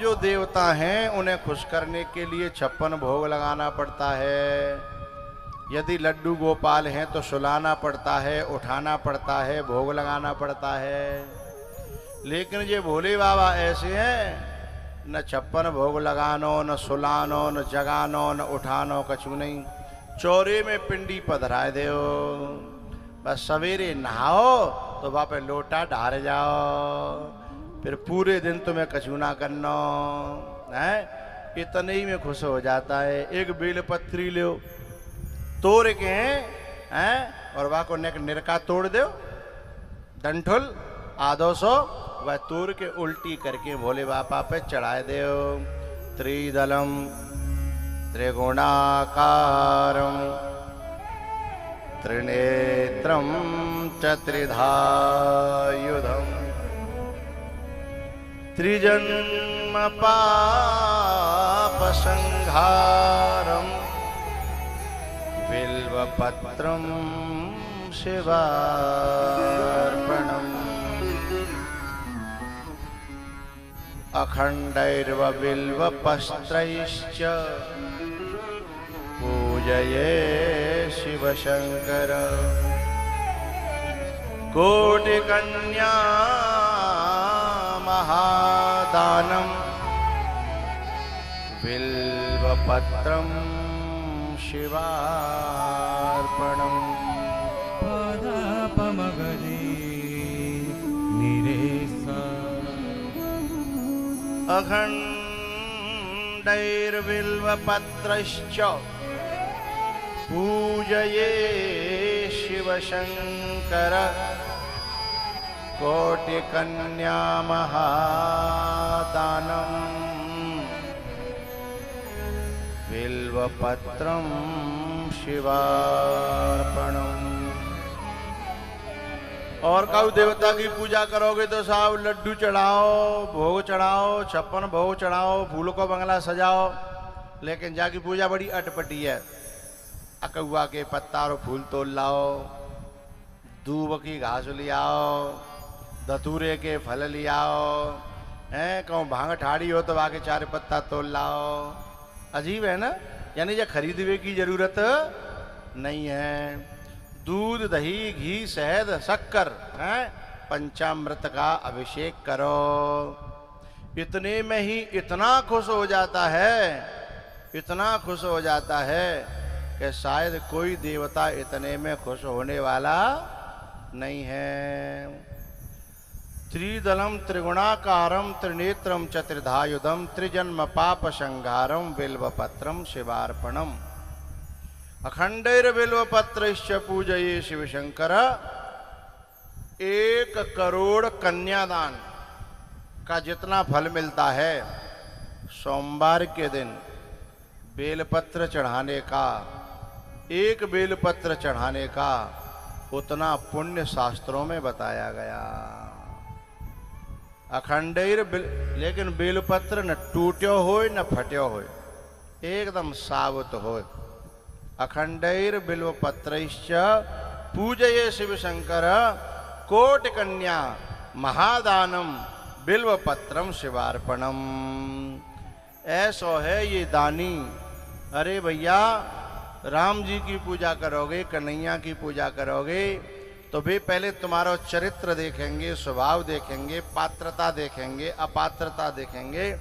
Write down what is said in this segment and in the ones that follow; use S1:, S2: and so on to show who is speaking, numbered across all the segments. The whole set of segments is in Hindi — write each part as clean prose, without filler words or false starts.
S1: जो देवता हैं उन्हें खुश करने के लिए 56 भोग लगाना पड़ता है। यदि लड्डू गोपाल हैं तो सुलाना पड़ता है, उठाना पड़ता है, भोग लगाना पड़ता है। लेकिन ये भोले बाबा ऐसे हैं, न 56 भोग लगानो, न सुलानो, न जगानो, न उठानो, कछु नहीं। चौरे में पिंडी पधराए दो, बस सवेरे नहाओ तो वहाँ पे लोटा ढार जाओ, फिर पूरे दिन तुम्हें कछु ना करना है। इतने ही में खुश हो जाता है। एक बेलपत्री लो, तोड़ के हैं और वहाँ को नेक निरका तोड़ दो, डंठुल आधो सो वह तोड़ के उल्टी करके भोले बाबा पे चढ़ाए दो। त्रिदलम त्रिगुणाकारम त्रिनेत्रम चत्रिधायुधम त्रिजन्म पाप संहारम बिल्वपत्रम शिवार्पणम अखंडैर्व बिल्वपत्रैश्च पूजये शिवशंकर कोटिकन्या महादानम बिल्वपत्रम शिवार्पणम
S2: पदपमगरे निरेसा
S1: अखंडैर्बिल्वपत्रश्च पूजये शिवशंकर कोटिकन्या महादानम बिल्वपत्रम शिवार्पणम। और कऊ देवता की पूजा करोगे तो साहब लड्डू चढ़ाओ, भोग चढ़ाओ, 56 भोग चढ़ाओ, फूलों का बंगला सजाओ, लेकिन जाकी पूजा बड़ी अटपटी है। अकहुआ के पत्ता और फूल तोड़ लाओ, दूब की घास ले आओ, धतूरे के फल ले आओ, हैं कहूँ भांग ठाड़ी हो तो आके 4 पत्ता तोड़ लाओ। अजीब है ना, यानी ये खरीदने की जरूरत नहीं है। दूध, दही, घी, शहद, शक्कर, हैं पंचामृत का अभिषेक करो। इतने में ही इतना खुश हो जाता है, इतना खुश हो जाता है कि शायद कोई देवता इतने में खुश होने वाला नहीं है। त्रिदलम त्रिगुणाकारम त्रिनेत्रम चतुर्धायुधम त्रिजन्म पाप संहारम बिल्वपत्रम शिवार्पणम अखंडैर बिल्वपत्रश्च पूजये शिवशंकर। 1 करोड़ कन्यादान का जितना फल मिलता है सोमवार के दिन बेलपत्र चढ़ाने का, 1 बेलपत्र चढ़ाने का उतना पुण्य शास्त्रों में बताया गया। अखंडैर लेकिन बेलपत्र न टूट्यो हो न फट्यो हो, एकदम साबुत हो। अखंडैर बिल्वपत्रैश्च पूजये शिवशंकर कोटिकन्या महादानम बिल्वपत्रम शिवार्पणम। ऐसो है ये दानी। अरे भैया, राम जी की पूजा करोगे, कन्हैया की पूजा करोगे तो वे पहले तुम्हारा चरित्र देखेंगे, स्वभाव देखेंगे, पात्रता देखेंगे, अपात्रता देखेंगे।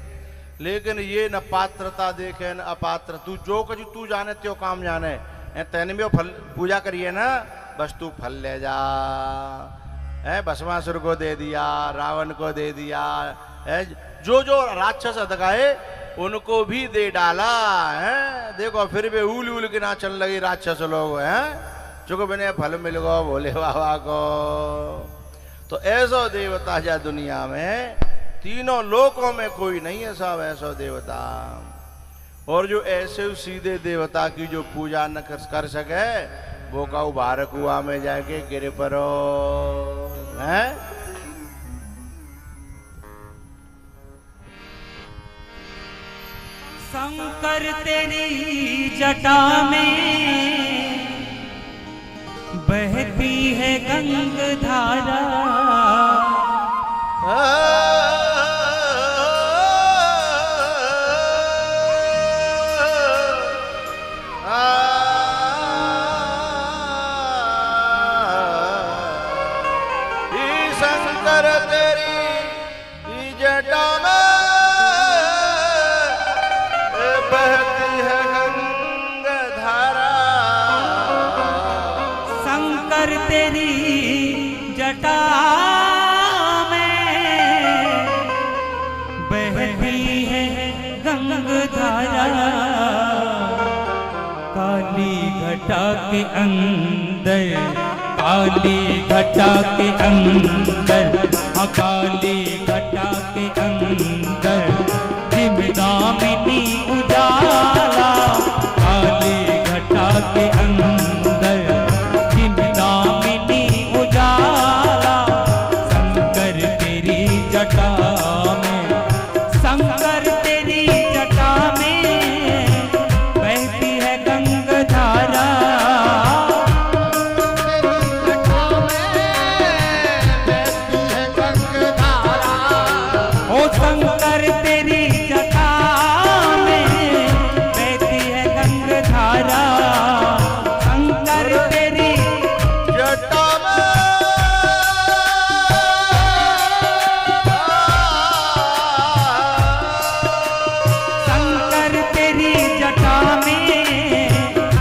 S1: लेकिन ये न पात्रता देखे न अपात्र, तू जो कुछ तू जाने त्यो काम जाने, तेने में फल पूजा करिए ना, बस तू फल ले जा। भस्मासुर को दे दिया, रावण को दे दिया, जो जो राक्षस अधगाए उनको भी दे डाला है। देखो फिर भी उल उल के ना चल लगे राक्षस लोग हैं, जो बिना फल मिल गो भोले बाबा को। तो ऐसा देवता जा दुनिया में तीनों लोकों में कोई नहीं है साहब, ऐसा देवता। और जो ऐसे सीधे देवता की जो पूजा न कर सके वो का बाहर कुआ में जाके गिर पड़ो है।
S2: शंकर तेरी जटा में बहती है गंगाधारा, बही है गंगाधारा, काली घटा के अंदर, काली घटा के अंदर, हाँ काली घटा के अंदर जिमदामिनी उजाला, काली घटा के अंदर जिमदामिनी उजाला, शंकर तेरी जटा में, शंकर तेरी जटा में बहती है गंगाधारा, ओ शंकर तेरी जटा में बहती है गंगाधारा, शंकर तेरी
S1: जटा में
S2: शंकर तेरी जटा में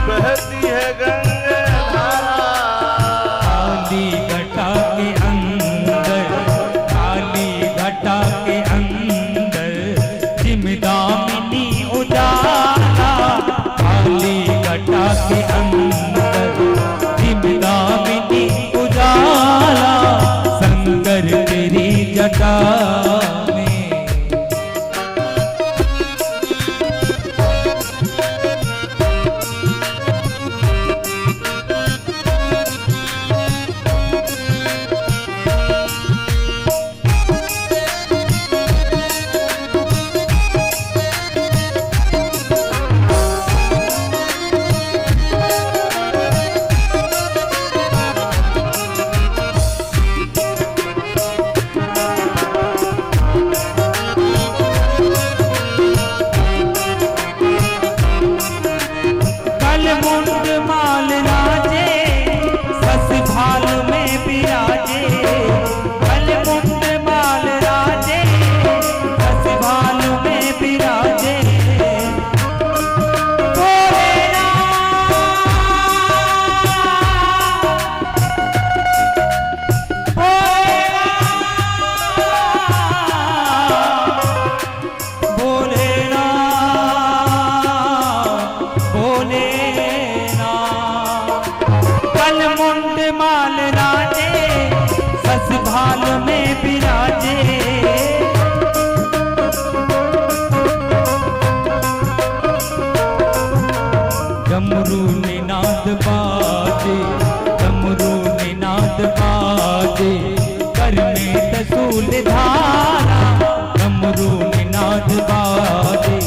S1: बहती है गंगाधारा,
S2: काली घटा के अंदर, काली घटा के अंदर जिमदामिनी उजाला, काली घटा के अंदर जिमदामिनी उजाला, शंकर तेरी जटा में। कलमुंड माल राजे सस भाल में बिराजे, कलमुंड माल राजे सस भाल में बिराजे, कलमुंड माल राजे सस भाल में बिराजे, डमरू निनाद बाजे, डमरू निनाद बाजे, कर में त्रिशूल धारा, डमरू निनाद बाजे,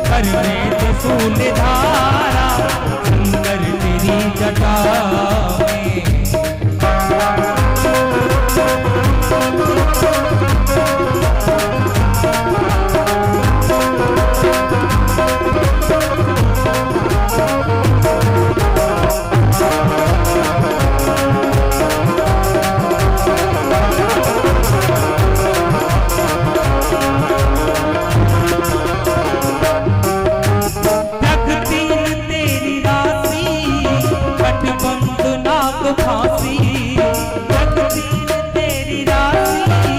S2: कर में त्रिशूल धारा, शंकर तेरी जटा में। फांसी जगदीन तेरी राशि,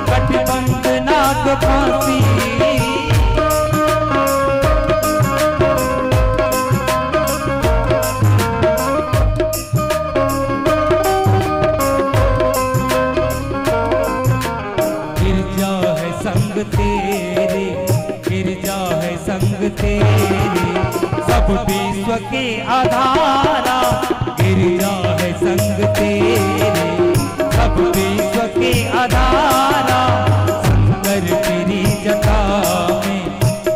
S2: कटबंध नाग फांसी, गिरजा है संग तेरे, गिरजा है संग तेरे, सब विश्व के आधारा, गिरजा है संग तेरे, सब विश्व के आधारा, शंकर तेरी जटा में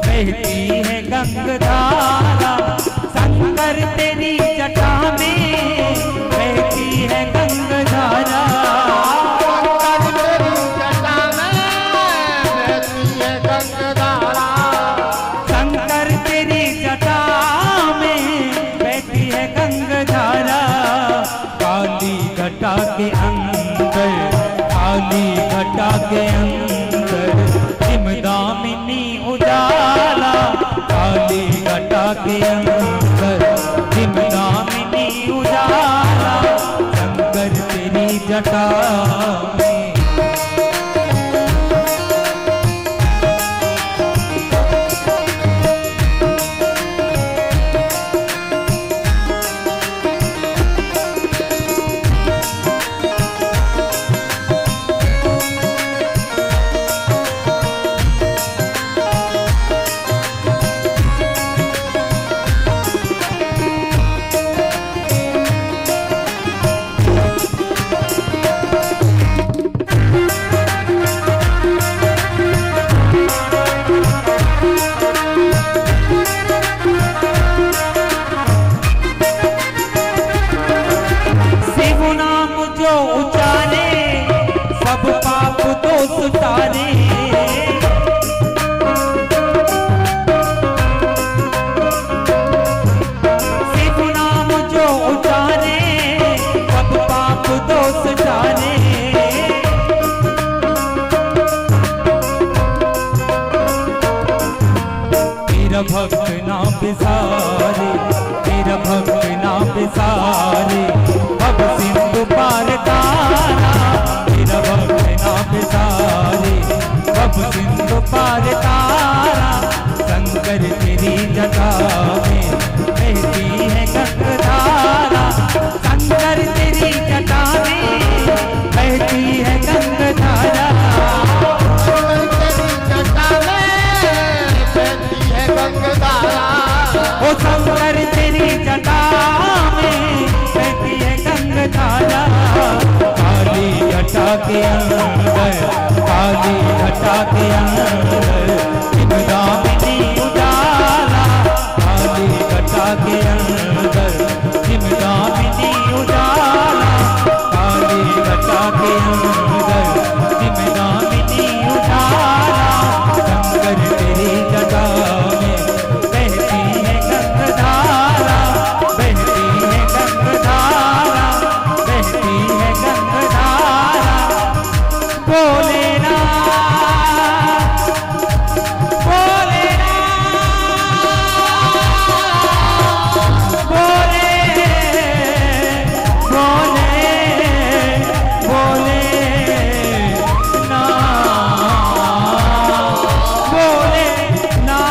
S2: बहती है गंगाधारा, शंकर तेरी जटा में बहती है गंगाधारा, शंकर तेरी जटा में बहती है गंगाधारा, काली घटा के अंदर, काली घटा के अंदर जिमदामिनी उजाला, काली घटा के अंदर जिमदामिनी उजाला, शंकर तेरी जटा में। सारे। शिव नाम जो उचारे सब पाप दोष जाने। तेरा भक्त ना बिसारे, तेरा भक्त ना बिसारे, अब सिंधु पार तारा। तेरा भक्त ना बिसारे, अब सिंधु पार तारा। शंकर तेरी जटा में बहती है गंगाधारा। शंकर तेरी जटा में बहती है गंगाधारा। ओ शंकर तेरी जटा में बहती है गंगाधारा। काली घटा के अंदर, काली घटा के अंदर जिमदामिनी उजाला। काली घटा के अंदर जिमदामिनी उजाला। काली घटा के अंदर जिमदामिनी उजाला। शंकर तेरी जटा में बहती है गंगाधारा, बहती है गंगाधारा, बहती है गंगाधारा। भोलेनाथ, भोलेनाथ, भोले, भोले, भोलेनाथ, भोलेनाथ।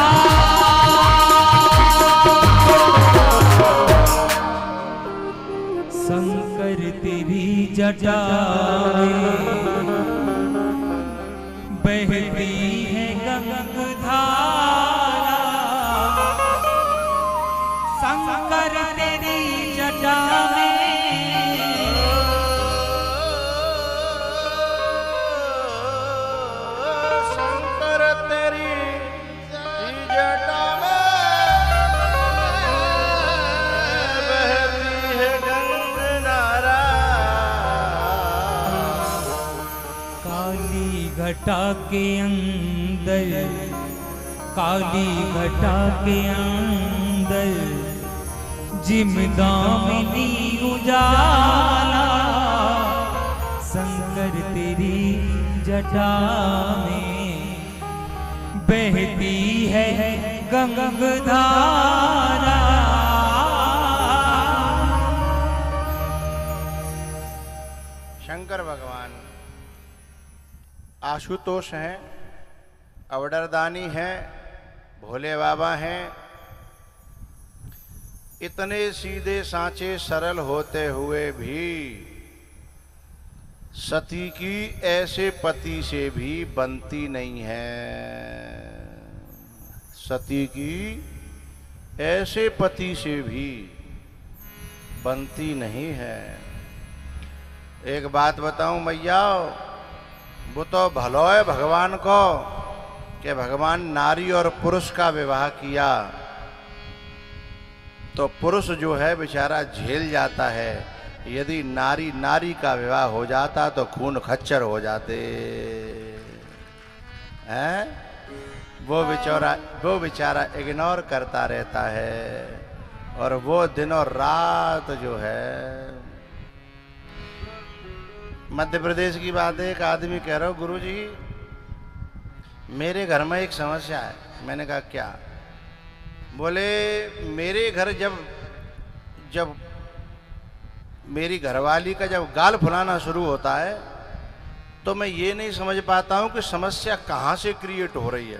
S2: शंकर तेरी जटा में बहती है गंगाधारा। शंकर तेरी जटा में
S1: शंकर तेरी जटा में बहती है गंगाधारा।
S2: काली घटा के अंदर, काली घटा के अंदर जिमदामिनी उजाला। शंकर तेरी जटा में बहती है गंगाधारा।
S1: शंकर भगवान आशुतोष हैं, अवडरदानी हैं, भोले बाबा हैं। इतने सीधे सांचे सरल होते हुए भी सती की ऐसे पति से भी बनती नहीं है। सती की ऐसे पति से भी बनती नहीं है। एक बात बताऊं मैया, वो तो भलो है भगवान को कि भगवान नारी और पुरुष का विवाह किया, तो पुरुष जो है बेचारा झेल जाता है। यदि नारी नारी का विवाह हो जाता तो खून खच्चर हो जाते हैं। वो बेचारा इग्नोर करता रहता है। और वो दिन और रात जो है, मध्य प्रदेश की बात है, एक आदमी कह रहा हो गुरुजी मेरे घर में एक समस्या है। मैंने कहा क्या? बोले मेरे घर जब मेरी घरवाली का जब गाल फुलाना शुरू होता है तो मैं ये नहीं समझ पाता हूं कि समस्या कहां से क्रिएट हो रही है।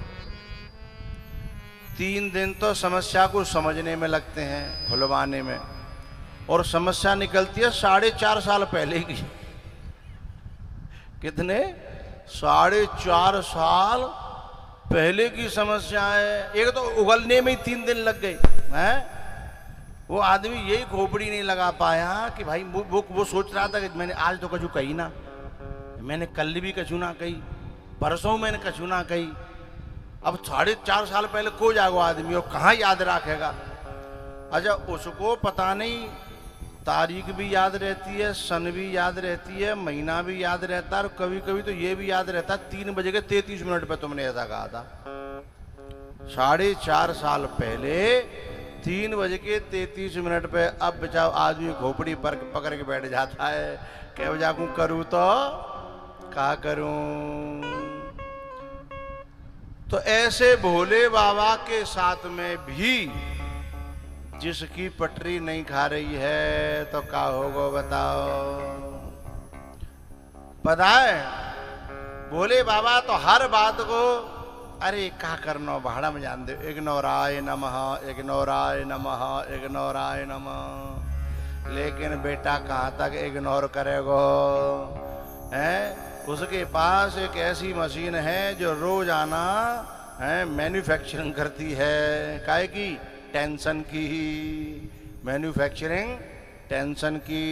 S1: 3 दिन तो समस्या को समझने में लगते हैं, खुलवाने में, और समस्या निकलती है 4.5 साल पहले की। कितने? 4.5 साल पहले की समस्या है। एक तो उगलने में ही 3 दिन लग गए हैं। वो आदमी यही खोपड़ी नहीं लगा पाया कि भाई वो सोच रहा था कि मैंने आज तो कछु कही ना, मैंने कल भी कछु ना कही, परसों मैंने कछु ना कही। अब 4.5 साल पहले को जागो आदमी और कहाँ याद रखेगा। अच्छा उसको पता नहीं तारीख भी याद रहती है, सन भी याद रहती है, महीना भी याद रहता है, और कभी कभी तो ये भी याद रहता है 3:33 पे तुमने ऐसा कहा था। 4.5 साल पहले 3:33 पे अब बचाओ आदमी घोपड़ी पर पकड़ के बैठ जाता है कि जाकू करूं तो क्या करूं। तो ऐसे भोले बाबा के साथ में भी जिसकी पटरी नहीं खा रही है तो क्या होगा बताओ। पता है भोले बाबा तो हर बात को अरे क्या करना भाड़ा में जान दे, इग्नोराय नमः इग्नोराय नमः इग्नोराय नमः। लेकिन बेटा कहाँ तक इग्नोर करेगो हैं। उसके पास एक ऐसी मशीन है जो रोजाना मैन्युफैक्चरिंग करती है। काहे की? टेंशन की ही मैन्युफैक्चरिंग, टेंशन की।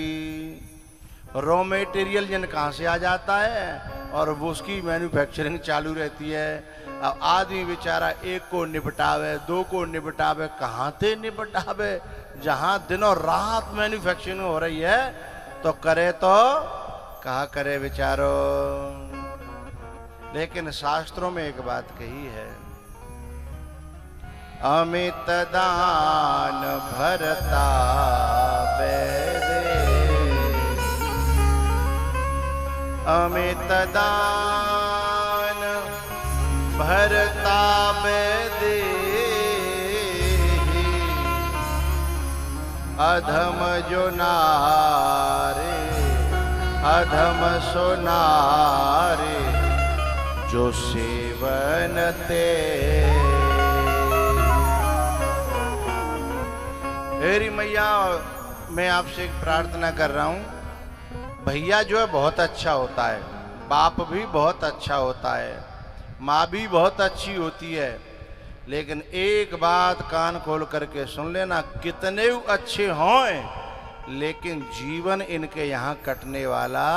S1: रॉ मटेरियल जन कहाँ से आ जाता है और वो उसकी मैन्युफैक्चरिंग चालू रहती है। अब आदमी बेचारा एक को निपटावे, दो को निपटावे, कहाँ से निपटावे जहाँ दिनों रात मैन्युफैक्चरिंग हो रही है। तो करे तो कहाँ करे बेचारो। लेकिन शास्त्रों में एक बात कही है, अमित दान भरता बेदे, अमित दान भरता बेदे, अधम जो नारे अधम सोनारे जो सेवन ते। मेरी मैया मैं आपसे एक प्रार्थना कर रहा हूं, भैया जो है बहुत अच्छा होता है, बाप भी बहुत अच्छा होता है, माँ भी बहुत अच्छी होती है, लेकिन एक बात कान खोल करके सुन लेना, कितने अच्छे हों लेकिन जीवन इनके यहाँ कटने वाला।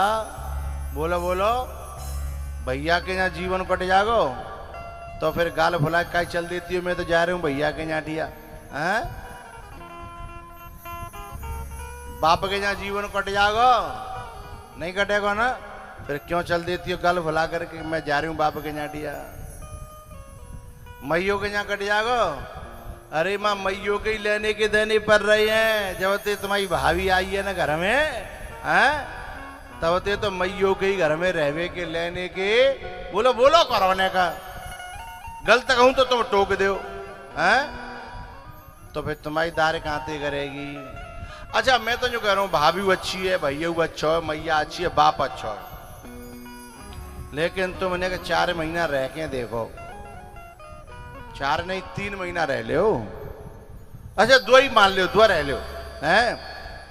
S1: बोलो बोलो, भैया के यहाँ जीवन कट जागो तो फिर गाल फुला का चल देती हो, मैं तो जा रही हूँ भैया के यहाँ ठिया। बाप के यहाँ जीवन कट जागो, नहीं कटेगा ना, फिर क्यों चल देती हो गाल फुला करके मैं जा रही हूँ बाप के यहाँ ठिया। मैयों के यहाँ कट जागो, अरे माँ मैयों के ही लेने के देने पड़ रहे हैं। जब ते तुम्हारी भाभी आई है ना घर में, तब ते तो मैयों के ही घर में रहवे के लेने के बोलो बोलो करवाने का। गलत कहूं तो तुम टोक दो, तो फिर तुम्हारी दार कहां करेगी। अच्छा मैं तो जो कह रहा हूं, भाभी अच्छी है, भैया अच्छा है, मैया अच्छी है, बाप अच्छा है, लेकिन तुमने 4 महीना रह के देखो, 4 नहीं 3 महीना रह लो। अच्छा 2 ही मान लो, 2 रह लो हैं,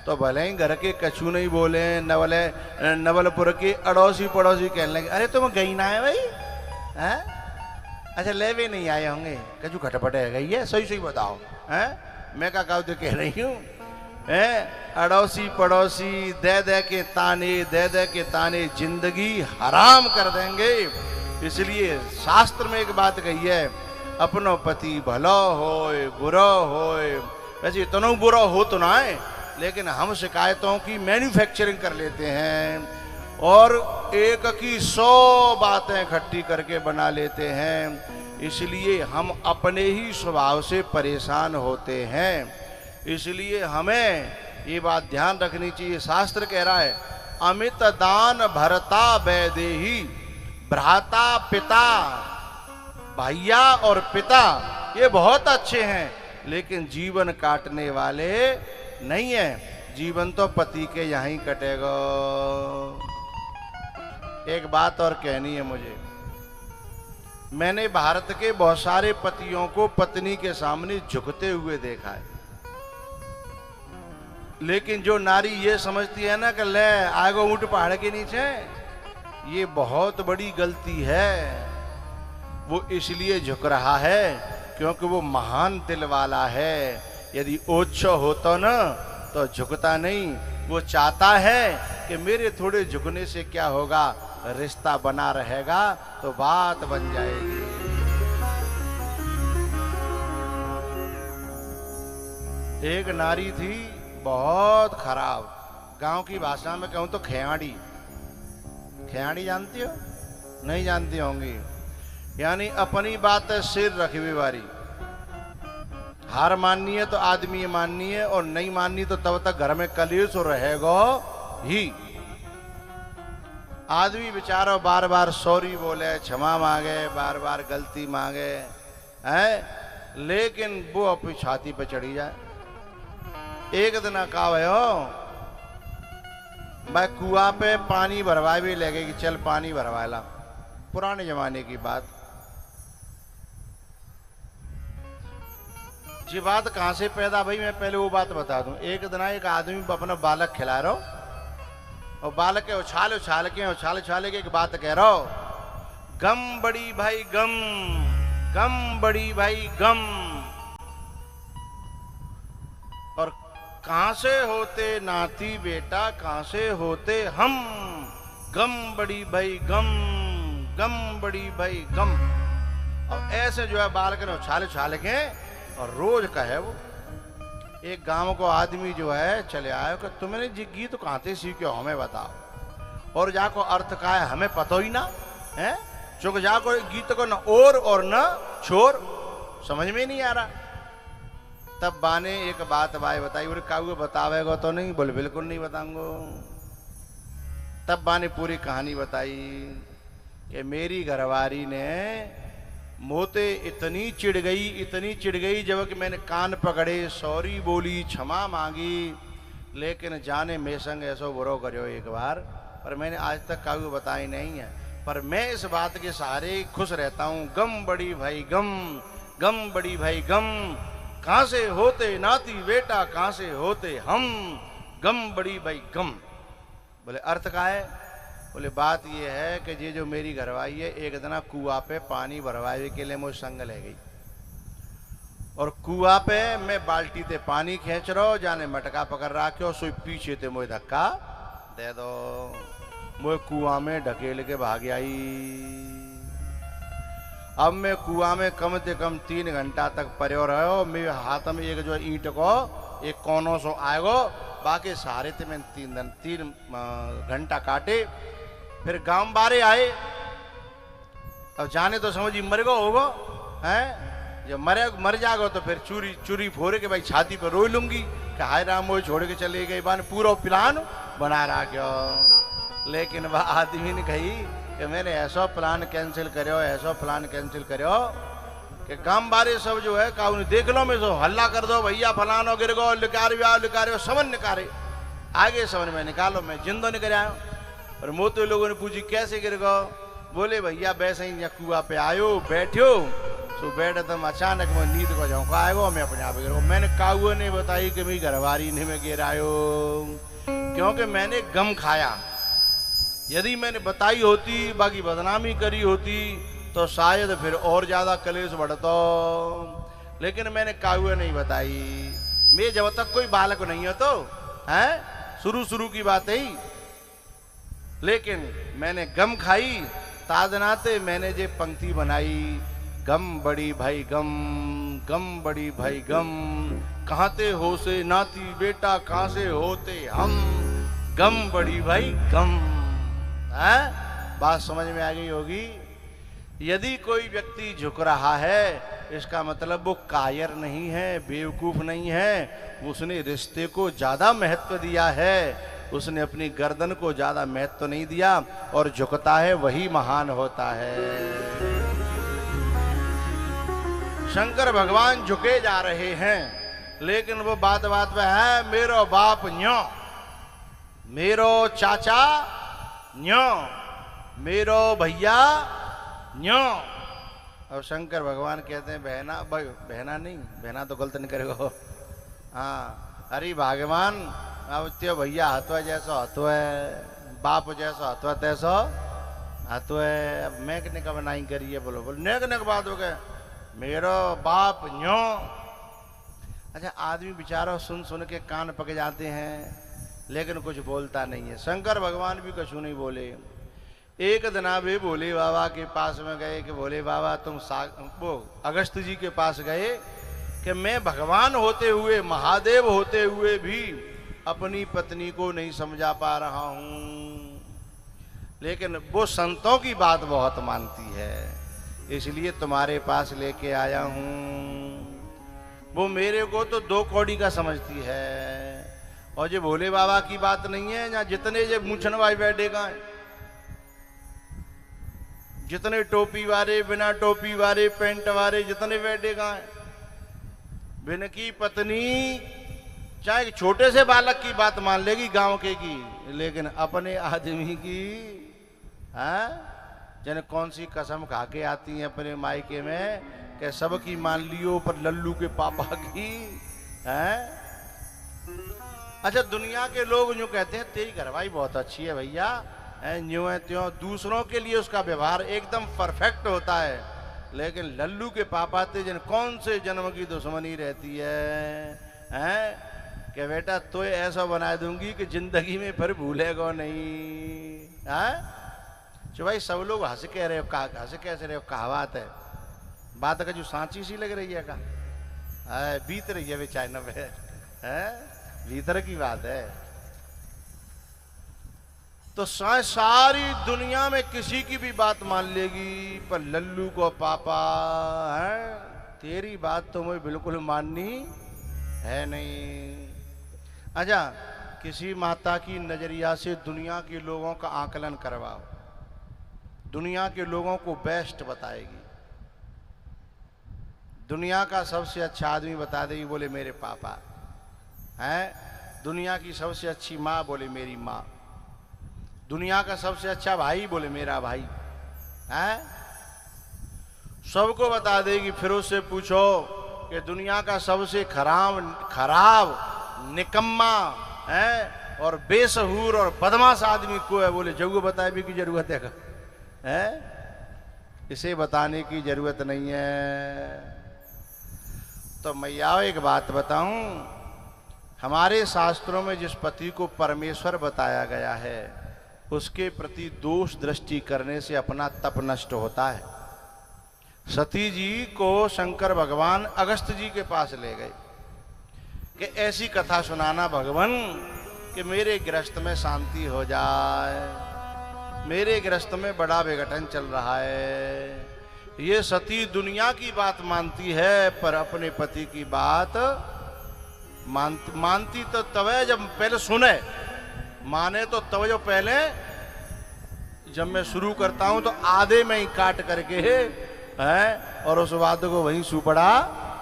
S1: तो भले ही घर के कछू नहीं बोले, नवलपुर के अड़ोसी पड़ोसी कहने लगे अरे तुम गई ना है भाई हैं। अच्छा ले भी नहीं आए होंगे, कछू खटपटे है गई है, सही सही बताओ हैं। मैं क्या कहूँ तो कह रही हूँ अड़ोसी पड़ोसी दे दे के ताने जिंदगी हराम कर देंगे। इसलिए शास्त्र में एक बात कही है, अपनो पति भलो होए बुरो होए। वैसे इतना बुरा हो तो ना है, लेकिन हम शिकायतों की मैन्युफैक्चरिंग कर लेते हैं और एक की 100 बातें इकट्ठी करके बना लेते हैं। इसलिए हम अपने ही स्वभाव से परेशान होते हैं। इसलिए हमें ये बात ध्यान रखनी चाहिए। शास्त्र कह रहा है, अमित दान भरता वैदेही, भ्राता पिता, भैया और पिता ये बहुत अच्छे हैं, लेकिन जीवन काटने वाले नहीं है। जीवन तो पति के यहाँ ही कटेगा। एक बात और कहनी है मुझे, मैंने भारत के बहुत सारे पतियों को पत्नी के सामने झुकते हुए देखा है, लेकिन जो नारी ये समझती है ना कि ले आगो ऊंट पहाड़ के नीचे, ये बहुत बड़ी गलती है। वो इसलिए झुक रहा है क्योंकि वो महान दिल वाला है। यदि ओछो होता ना तो झुकता नहीं, वो चाहता है कि मेरे थोड़े झुकने से क्या होगा, रिश्ता बना रहेगा तो बात बन जाएगी। एक नारी थी बहुत खराब। गांव की भाषा में कहूं तो खेआड़ी। खेआड़ी जानती हो? नहीं जानती होंगी। यानी अपनी बात है सिर रखी वारी। हार माननी है तो आदमी ये माननी है, और नहीं माननी तो तब तक घर में कलेश रहेगा ही। आदमी बेचारा बार बार सॉरी बोले, क्षमा मांगे, बार बार गलती मांगे है, लेकिन वो अपनी छाती पे चढ़ी जाए। एक दिन कहा हो मैं कुआं पे पानी भरवा भी लगे कि चल पानी भरवा ला। पुराने जमाने की बात। जी बात कहां से पैदा भाई, मैं पहले वो बात बता दूं। एक दिन एक आदमी अपना बालक खिला रहा हो, और बालक के उछाल के एक बात कह रहा हो, गम बड़ी भाई गम, गम बड़ी भाई गम। और कहां से होते नाती बेटा, कहां से होते हम, गम बड़ी भाई गम, गम बड़ी भाई गम। और ऐसे जो है बालक ने उछाल के और रोज का है वो। एक गांव को आदमी जो है चले आए कि तुमने जी गीत कहां से सीखे हमें बताओ, और जाको अर्थ का है हमें पता ही ना है। चुक जाको गीत को न और न छोर, समझ में नहीं आ रहा। तब बाने एक बात बाय बताई, बोले काऊ बतावेगा तो नहीं? बोले बिल्कुल नहीं बताऊंगो। तब बाने पूरी कहानी बताई कि मेरी घरवारी ने मोते इतनी चिढ़ गई जब कि मैंने कान पकड़े, सॉरी बोली, क्षमा मांगी, लेकिन जाने में संग ऐसो बुरो करो एक बार, पर मैंने आज तक काऊ बताई नहीं है। पर मैं इस बात के सहारे खुश रहता हूं, गम बड़ी भाई गम, गम बड़ी भाई गम। कहां से होते नाती बेटा, कहां से होते हम, गम बड़ी भाई गम। बोले अर्थ का है? बोले बात ये है कि ये जो मेरी घरवाई है एक दिन कुआं पे पानी भरवाए के लिए मुझे संग ले गई, और कुआं पे मैं बाल्टी ते पानी खींच रहा हूं, जाने मटका पकड़ रखो, सो पीछे ते मुझे धक्का दे दो, मुझे कुआं में ढकेल के भाग आई। अब मैं कुआं में कम से कम 3 घंटा तक पर्यो रहो। मेरे हाथ में एक जो ईंट को एक कोनों सो आएगो, बाकी सारे थे मैं 3 घंटा काटे। फिर गांव बारे आए, अब जाने तो समझी मर गो होगो हैं, जब मर जागो तो फिर चूरी फोड़े के भाई छाती पर रोई लूंगी कि हाय राम वो छोड़ के चले गए। बान पूरा प्लान बना रहा क्यों, लेकिन वह आदमी ने कही कि मैंने ऐसा प्लान कैंसिल करो, ऐसा प्लान कैंसिल करो कि गांव बारे सब जो है काऊ देख लो, मैं सो हल्ला कर दो भैया फलानो गिर गो, लिकारे समझ निकारे, आगे समझ में निकालो, मैं जिंदो निकल आयो। और मोते लोगों ने पूछी कैसे गिर गो? बोले भैया वैसे ही कुआ पे आयो बैठो, सो बैठे तुम अचानक मैं नींद को जाऊँ आएगो, मैं अपने आप गिर गो। मैंने काऊ ने बताई कि मेरी घरवारी ने मैं गिर आयो, क्योंकि मैंने गम खाया। यदि मैंने बताई होती, बाकी बदनामी करी होती, तो शायद फिर और ज्यादा कलेश बढ़ता, लेकिन मैंने काऊ नहीं बताई। मैं जब तक कोई बालक नहीं हो तो है शुरू की बात है, लेकिन मैंने गम खाई, तादनाते मैंने जे पंक्ति बनाई, गम बड़ी भाई गम, गम बड़ी भाई गम। कहाँ ते हो से नाती बेटा, कहाँ से होते हम, गम बड़ी भाई गम। है बात समझ में आ गई होगी। यदि कोई व्यक्ति झुक रहा है, इसका मतलब वो कायर नहीं है, बेवकूफ नहीं है, उसने रिश्ते को ज्यादा महत्व दिया है, उसने अपनी गर्दन को ज्यादा महत्व नहीं दिया, और झुकता है वही महान होता है। शंकर भगवान झुके जा रहे हैं, लेकिन वो बात में है मेरो बाप न्यो, मेरो चाचा न्यो, मेरो भैया न्यो। अब शंकर भगवान कहते हैं बहना, भाई बहना नहीं, बहना तो गलत नहीं करेगा। हाँ अरे भगवान, अब त्यो भैया हथवा जैसा हथवा है, बाप जैसा हथवा तैसा हथवा है। अब मैं कितने का बनाई करी है, बोलो नेक नेक बात हो गए, मेरो बाप न्यो। अच्छा आदमी बेचारा सुन के कान पक जाते हैं, लेकिन कुछ बोलता नहीं है। शंकर भगवान भी कछु नहीं बोले। एक दिन वे भोले बाबा के पास में गए कि भोले बाबा तुम वो अगस्त जी के पास गए कि मैं भगवान होते हुए, महादेव होते हुए भी अपनी पत्नी को नहीं समझा पा रहा हूं, लेकिन वो संतों की बात बहुत मानती है, इसलिए तुम्हारे पास लेके आया हूं। वो मेरे को तो 2 कौड़ी का समझती है, और ये भोले बाबा की बात नहीं है। जहां जितने ये मूछन भाई बैठे का है, जितने टोपी वाले, बिना टोपी वाले, पेंट वाले जितने बैठे का है, बिन की पत्नी चाहे एक छोटे से बालक की बात मान लेगी गांव के की, लेकिन अपने आदमी की जन कौन सी कसम खा के आती है अपने मायके में कि सबकी मान लियो पर लल्लू के पापा की है। अच्छा, दुनिया के लोग यूं कहते हैं तेरी घरवाई बहुत अच्छी है भैया, यूं है त्यों, दूसरों के लिए उसका व्यवहार एकदम परफेक्ट होता है, लेकिन लल्लू के पापा ते जन कौन से जन्म की दुश्मनी रहती है कि बेटा तो ऐसा बना दूंगी कि जिंदगी में फिर भूलेगा नहीं। जो भाई सब लोग हंस कह रहे हो, हंस कैसे रहे हो, कहावत है, बात का जो सांची सी लग रही है का बीत रही है बेचारे न भीतर की बात है। तो सारी दुनिया में किसी की भी बात मान लेगी, पर लल्लू को पापा है तेरी बात तो मुझे बिल्कुल माननी है नहीं। अच्छा, किसी माता की नजरिया से दुनिया के लोगों का आकलन करवाओ, दुनिया के लोगों को बेस्ट बताएगी, दुनिया का सबसे अच्छा आदमी बता देगी, बोले मेरे पापा हैं, दुनिया की सबसे अच्छी माँ बोले मेरी माँ, दुनिया का सबसे अच्छा भाई बोले मेरा भाई है, सबको बता देगी। फिर उससे पूछो कि दुनिया का सबसे खराब निकम्मा है और बेसहूर और बदमाश आदमी को है, बोले जगह बताए भी की जरूरत है, इसे बताने की जरूरत नहीं है। तो मैया एक बात बताऊं, हमारे शास्त्रों में जिस पति को परमेश्वर बताया गया है, उसके प्रति दोष दृष्टि करने से अपना तप नष्ट होता है। सती जी को शंकर भगवान अगस्त जी के पास ले गए कि ऐसी कथा सुनाना भगवान कि मेरे गृहस्थ में शांति हो जाए, मेरे गृहस्थ में बड़ा विघटन चल रहा है। ये सती दुनिया की बात मानती है, पर अपने पति की बात मानती तो तब है जब पहले सुने, माने तो तब जो पहले जब मैं शुरू करता हूं तो आधे में ही काट करके है और उस बात को वहीं सुपड़ा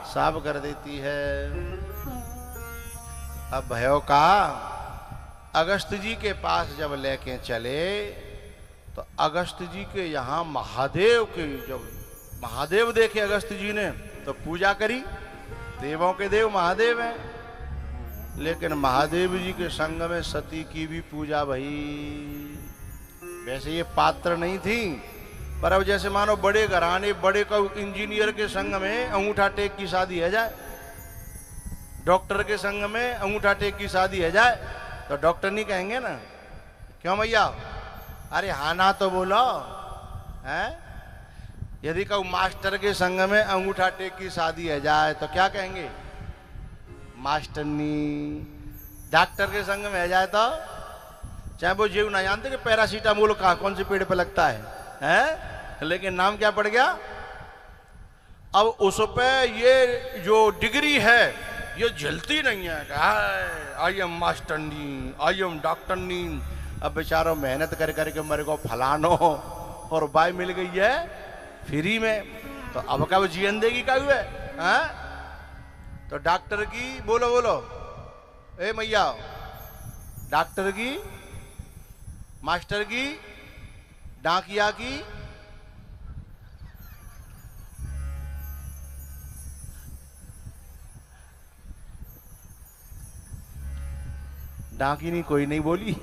S1: साफ कर देती है। अब भयो का अगस्त जी के पास जब लेके चले तो अगस्त जी के यहाँ महादेव के, जब महादेव देखे अगस्त जी ने तो पूजा करी, देवों के देव महादेव हैं, लेकिन महादेव जी के संग में सती की भी पूजा भई। वैसे ये पात्र नहीं थी, पर अब जैसे मानो बड़े घराने बड़े का इंजीनियर के संग में अंगूठा टेक की शादी है जाए, डॉक्टर के संग में अंगूठा टेक की शादी है जाए, तो डॉक्टर नहीं कहेंगे ना क्यों भैया, अरे हाँ ना तो बोलो है। यदि कहूँ मास्टर के संग में अंगूठा टेक की शादी है जाए तो क्या कहेंगे, मास्टरनी। डॉक्टर के संग में है जाए तो चाहे वो जीव ना जानते कि पैरासीटामोल कौन से पेड़ पे लगता है, लेकिन नाम क्या पड़ गया। अब उस पे ये जो डिग्री है ये झलती नहीं है, आई एम मास्टरनी, आई एम डॉक्टरनी। अब बेचारों मेहनत कर करके मेरे को फलानो और बाई मिल गई है फ्री में, तो अब का वो जीवन देगी क्या हुए है। तो डॉक्टर की बोलो बोलो ए मैया, डॉक्टर की, मास्टर की, डाकिया की, डाकिनी कोई नहीं बोली।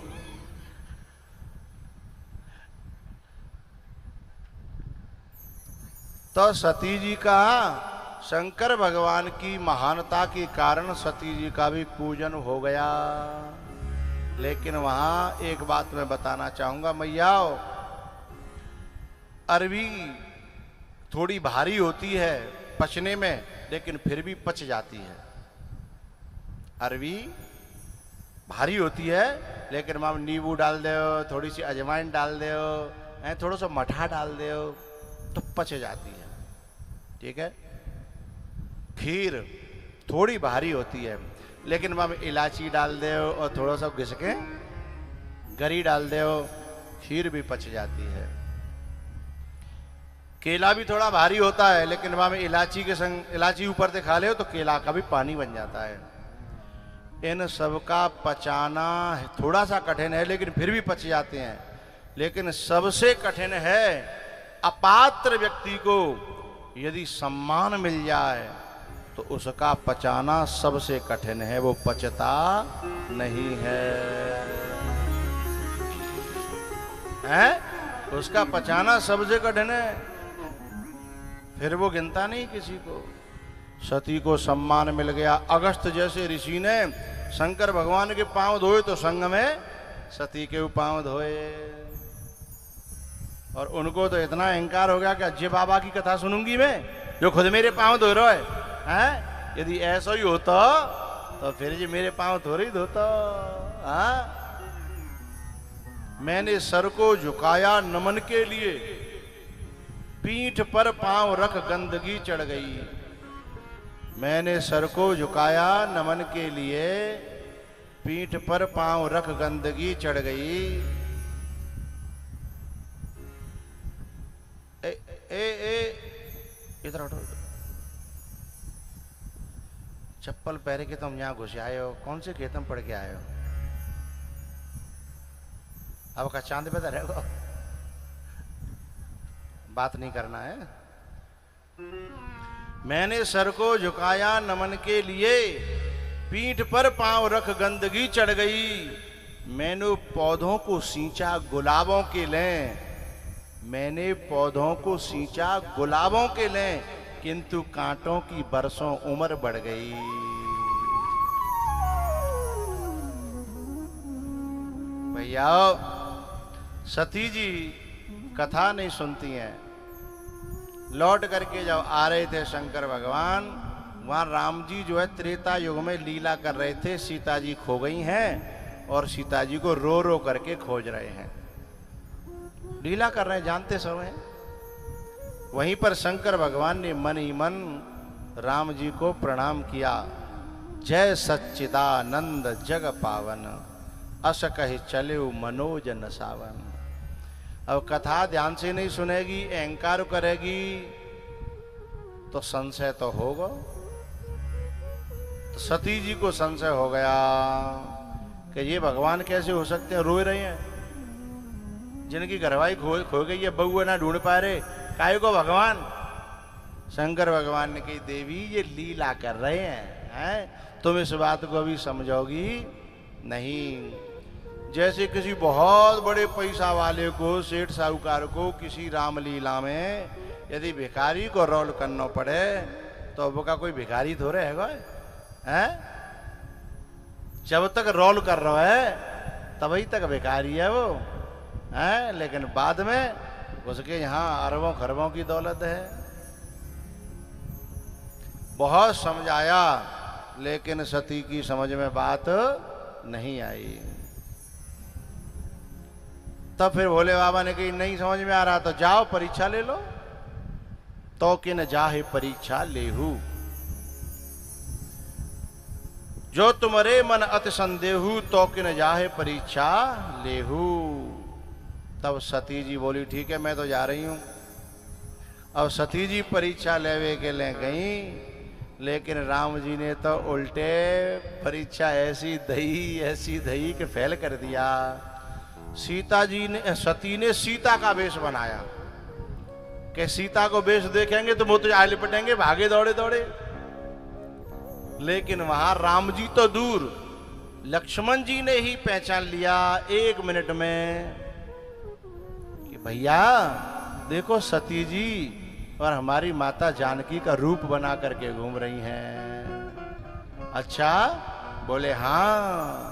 S1: तो सती जी का शंकर भगवान की महानता के कारण सती जी का भी पूजन हो गया। लेकिन वहां एक बात मैं बताना चाहूंगा मैया, अरबी थोड़ी भारी होती है पचने में, लेकिन फिर भी पच जाती है। अरबी भारी होती है, लेकिन माम नींबू डाल दो, थोड़ी सी अजवाइन डाल दो, थोड़ा सा मठा डाल दो तो पच जाती है। ठीक है। खीर थोड़ी भारी होती है, लेकिन माम इलायची डाल दो और थोड़ा सा घिस के गरी डाल दो, खीर भी पच जाती है। केला भी थोड़ा भारी होता है, लेकिन माम इलायची के संग इलायची ऊपर से खा ले तो केला का भी पानी बन जाता है। इन सबका पचाना थोड़ा सा कठिन है, लेकिन फिर भी पच जाते हैं। लेकिन सबसे कठिन है अपात्र व्यक्ति को यदि सम्मान मिल जाए तो उसका पचाना सबसे कठिन है, वो पचता नहीं है? उसका पचाना सबसे कठिन है, फिर वो गिनता नहीं किसी को। सती को सम्मान मिल गया। अगस्त जैसे ऋषि ने शंकर भगवान के पांव धोए तो संग में सती के पांव धोए, और उनको तो इतना अहंकार हो गया कि अजय बाबा की कथा सुनूंगी मैं जो खुद मेरे पांव धो रहे हैं। यदि ऐसा ही होता तो फिर जी मेरे पांव थोड़ी धोता। मैंने सर को झुकाया नमन के लिए, पीठ पर पांव रख गंदगी चढ़ गई। मैंने सर को झुकाया नमन के लिए, पीठ पर पांव रख गंदगी चढ़ गई। इधर हटो। चप्पल पहरे के तुम यहां घुस आए हो, कौन से खेत में पड़ के आए हो? अब का चांद पे रहेगा, बात नहीं करना है। मैंने सर को झुकाया नमन के लिए, पीठ पर पांव रख गंदगी चढ़ गई। मैंने पौधों को सींचा गुलाबों के लें, मैंने पौधों को सींचा गुलाबों के लें, किंतु कांटों की बरसों उम्र बढ़ गई। भैया सती जी कथा नहीं सुनती हैं। लौट करके जब आ रहे थे शंकर भगवान, वहां राम जी जो है त्रेता युग में लीला कर रहे थे। सीता जी खो गई हैं और सीता जी को रो रो करके खोज रहे हैं, लीला कर रहे हैं, जानते सब हैं। वहीं पर शंकर भगवान ने मन ही मन राम जी को प्रणाम किया। जय सच्चिदानंद जग पावन, अस कहि चले मनोज न सावन। अब कथा ध्यान से नहीं सुनेगी, अहंकार करेगी तो संशय तो होगा। तो सती जी को संशय हो गया कि ये भगवान कैसे हो सकते हैं, रोए रहे हैं, जिनकी घरवाई खो गई है, बहू ना ढूंढ पा रहे, काय को भगवान। शंकर भगवान ने कही देवी ये लीला कर रहे हैं, तुम इस बात को अभी समझोगी नहीं। जैसे किसी बहुत बड़े पैसा वाले को, सेठ साहूकार को किसी रामलीला में यदि भिखारी को रोल करना पड़े तो वो का कोई भिखारी थोड़े है? जब तक रोल कर रहा है तभी तक भिखारी है वो है, लेकिन बाद में उसके यहाँ अरबों खरबों की दौलत है। बहुत समझाया लेकिन सती की समझ में बात नहीं आई। तब फिर भोले बाबा ने कही नहीं समझ में आ रहा तो जाओ परीक्षा ले लो। तो किन जाहे परीक्षा लेहू, जो तुम्हारे मन अति संदेहू, तो किन जाहे परीक्षा लेहू। तब सती जी बोली ठीक है मैं तो जा रही हूं। अब सती जी परीक्षा लेवे के ले गई, लेकिन राम जी ने तो उल्टे परीक्षा ऐसी दही कि फेल कर दिया। सती ने सीता का वेश बनाया कि सीता को वेश देखेंगे तो वो तो आ लिपटेंगे, भागे दौड़े दौड़े। लेकिन वहां राम जी तो दूर, लक्ष्मण जी ने ही पहचान लिया 1 मिनट में कि भैया देखो सती जी और हमारी माता जानकी का रूप बना करके घूम रही हैं। अच्छा बोले हाँ।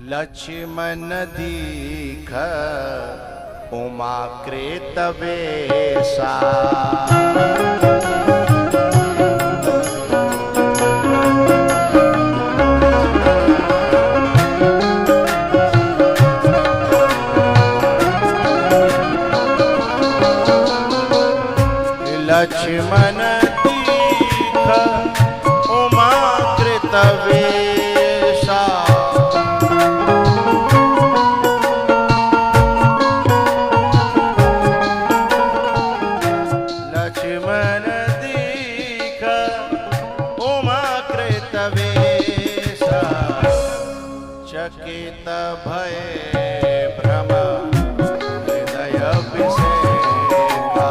S1: लक्ष्मण दीख उमा कृत वेशा, लक्ष्मण दीख उमा कृतवेशा लक्ष्मण दीख उमा कृतवेशा चकित भय भ्रम हृदय विषेका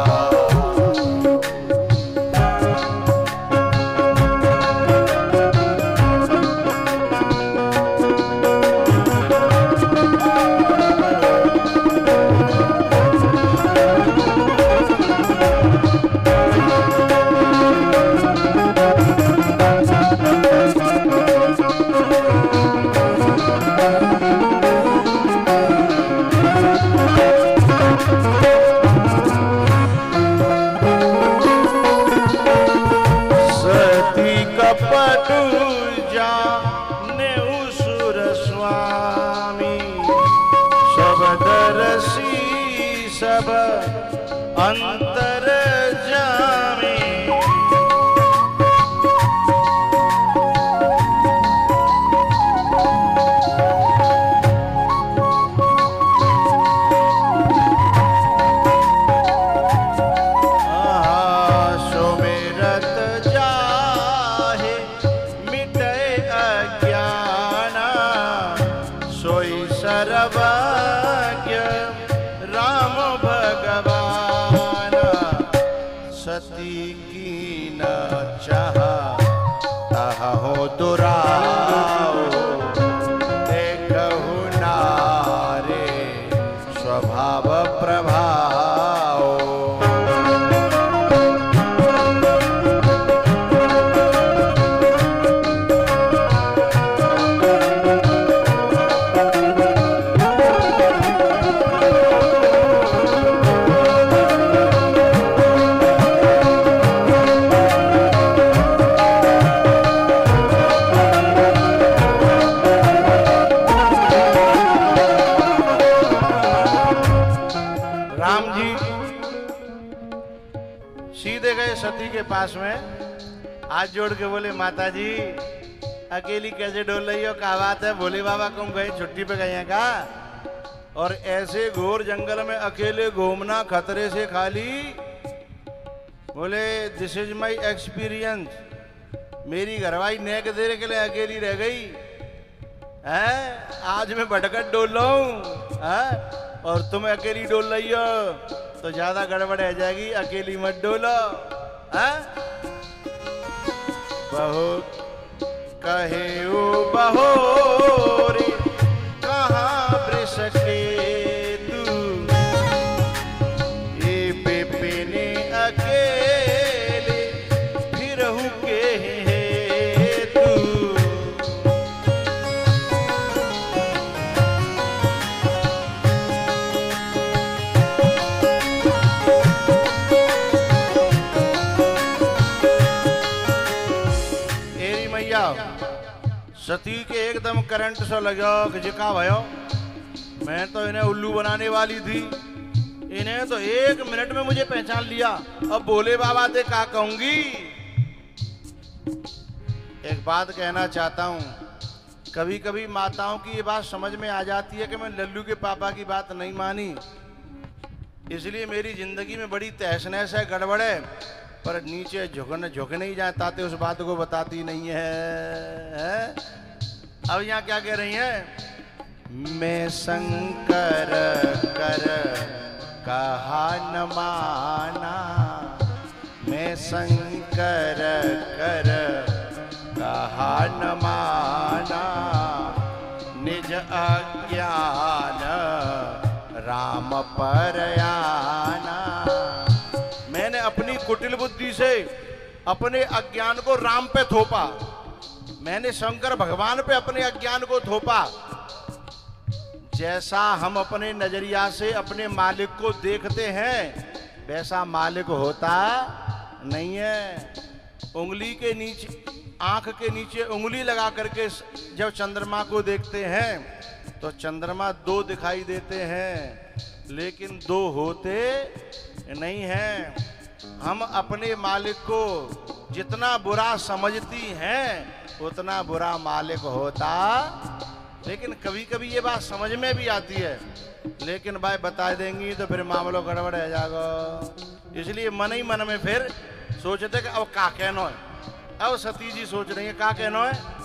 S1: सब अंतर जामे सोमेरत जाहे मिटे अज्ञाना सोई सर्वज्ञ राम भगवान सती की न चाह हो दुराओ देखहु नारे स्वभाव प्रभाव सीधे गए सती के पास में हाथ जोड़ के बोले माता जी अकेली कैसे डोल रही हो, क्या बात है? भोले बाबा तुम गए छुट्टी पे गए हैं का? और ऐसे घोर जंगल में अकेले घूमना खतरे से खाली। बोले दिस इज माई एक्सपीरियंस, मेरी घरवाई नेक देर के लिए अकेली रह गई है, आज मैं भटकट डोल रहा हूँ और तुम अकेली डोल रही हो तो ज्यादा गड़बड़ रह जाएगी, अकेली मत डोलो। बहो कहे ओ बहोरी कहाँ वृष के तू, ये पेपने अकेले फिरहु के तू। सती के एकदम करंट सा लगा जिका भयो, मैं तो इन्हें उल्लू बनाने वाली थी, इन्हें तो 1 मिनट में मुझे पहचान लिया, अब भोले बाबा से क्या कहूंगी। एक बात कहना चाहता हूं, कभी कभी माताओं की ये बात समझ में आ जाती है कि मैं लल्लू के पापा की बात नहीं मानी, इसलिए मेरी जिंदगी में बड़ी तहस नहस है, गड़बड़ है, पर नीचे झुक नहीं जाते, उस बात को बताती नहीं है। अब यहाँ क्या कह रही हैं? मैं शंकर कर कहा न माना, मैं शंकर कर कहा न माना, निज अज्ञान राम पर आना। मैंने अपनी कुटिल बुद्धि से अपने अज्ञान को राम पे थोपा, मैंने शंकर भगवान पे अपने अज्ञान को थोपा। जैसा हम अपने नजरिया से अपने मालिक को देखते हैं वैसा मालिक होता नहीं है। उंगली के नीचे, आंख के नीचे उंगली लगा करके जब चंद्रमा को देखते हैं तो चंद्रमा 2 दिखाई देते हैं, लेकिन 2 होते नहीं हैं। हम अपने मालिक को जितना बुरा समझती हैं उतना बुरा मालिक होता। लेकिन कभी कभी ये बात समझ में भी आती है, लेकिन भाई बता देंगी तो फिर मामलों गड़बड़ रह जाएगा। इसलिए मन ही मन में फिर सोचते कि अब का कहना है। अब सती जी सोच रही है का कहना है।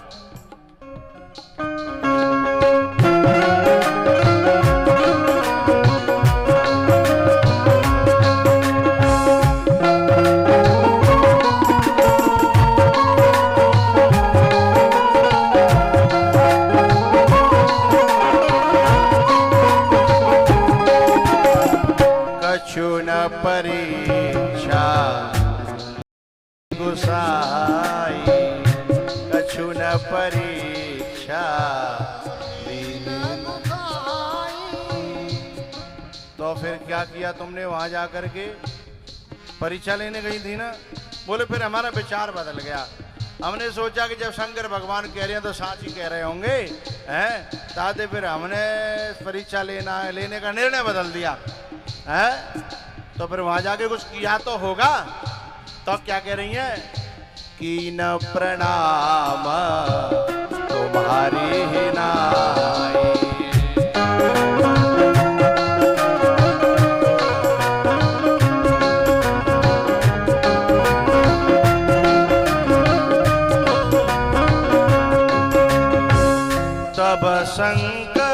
S1: परीक्षा गुसाई कछु न परीक्षा। तो फिर क्या किया तुमने वहां जाकर के? परीक्षा लेने गई थी ना। बोले फिर हमारा विचार बदल गया। हमने सोचा कि जब शंकर भगवान कह रहे हैं तो साच ही कह रहे होंगे हैं, ताते फिर हमने परीक्षा लेने का निर्णय बदल दिया है। तो फिर वहां जाके कुछ किया तो होगा। तो क्या कह रही हैं कि न प्रणाम तुम्हारी ही नाई। तब शंकर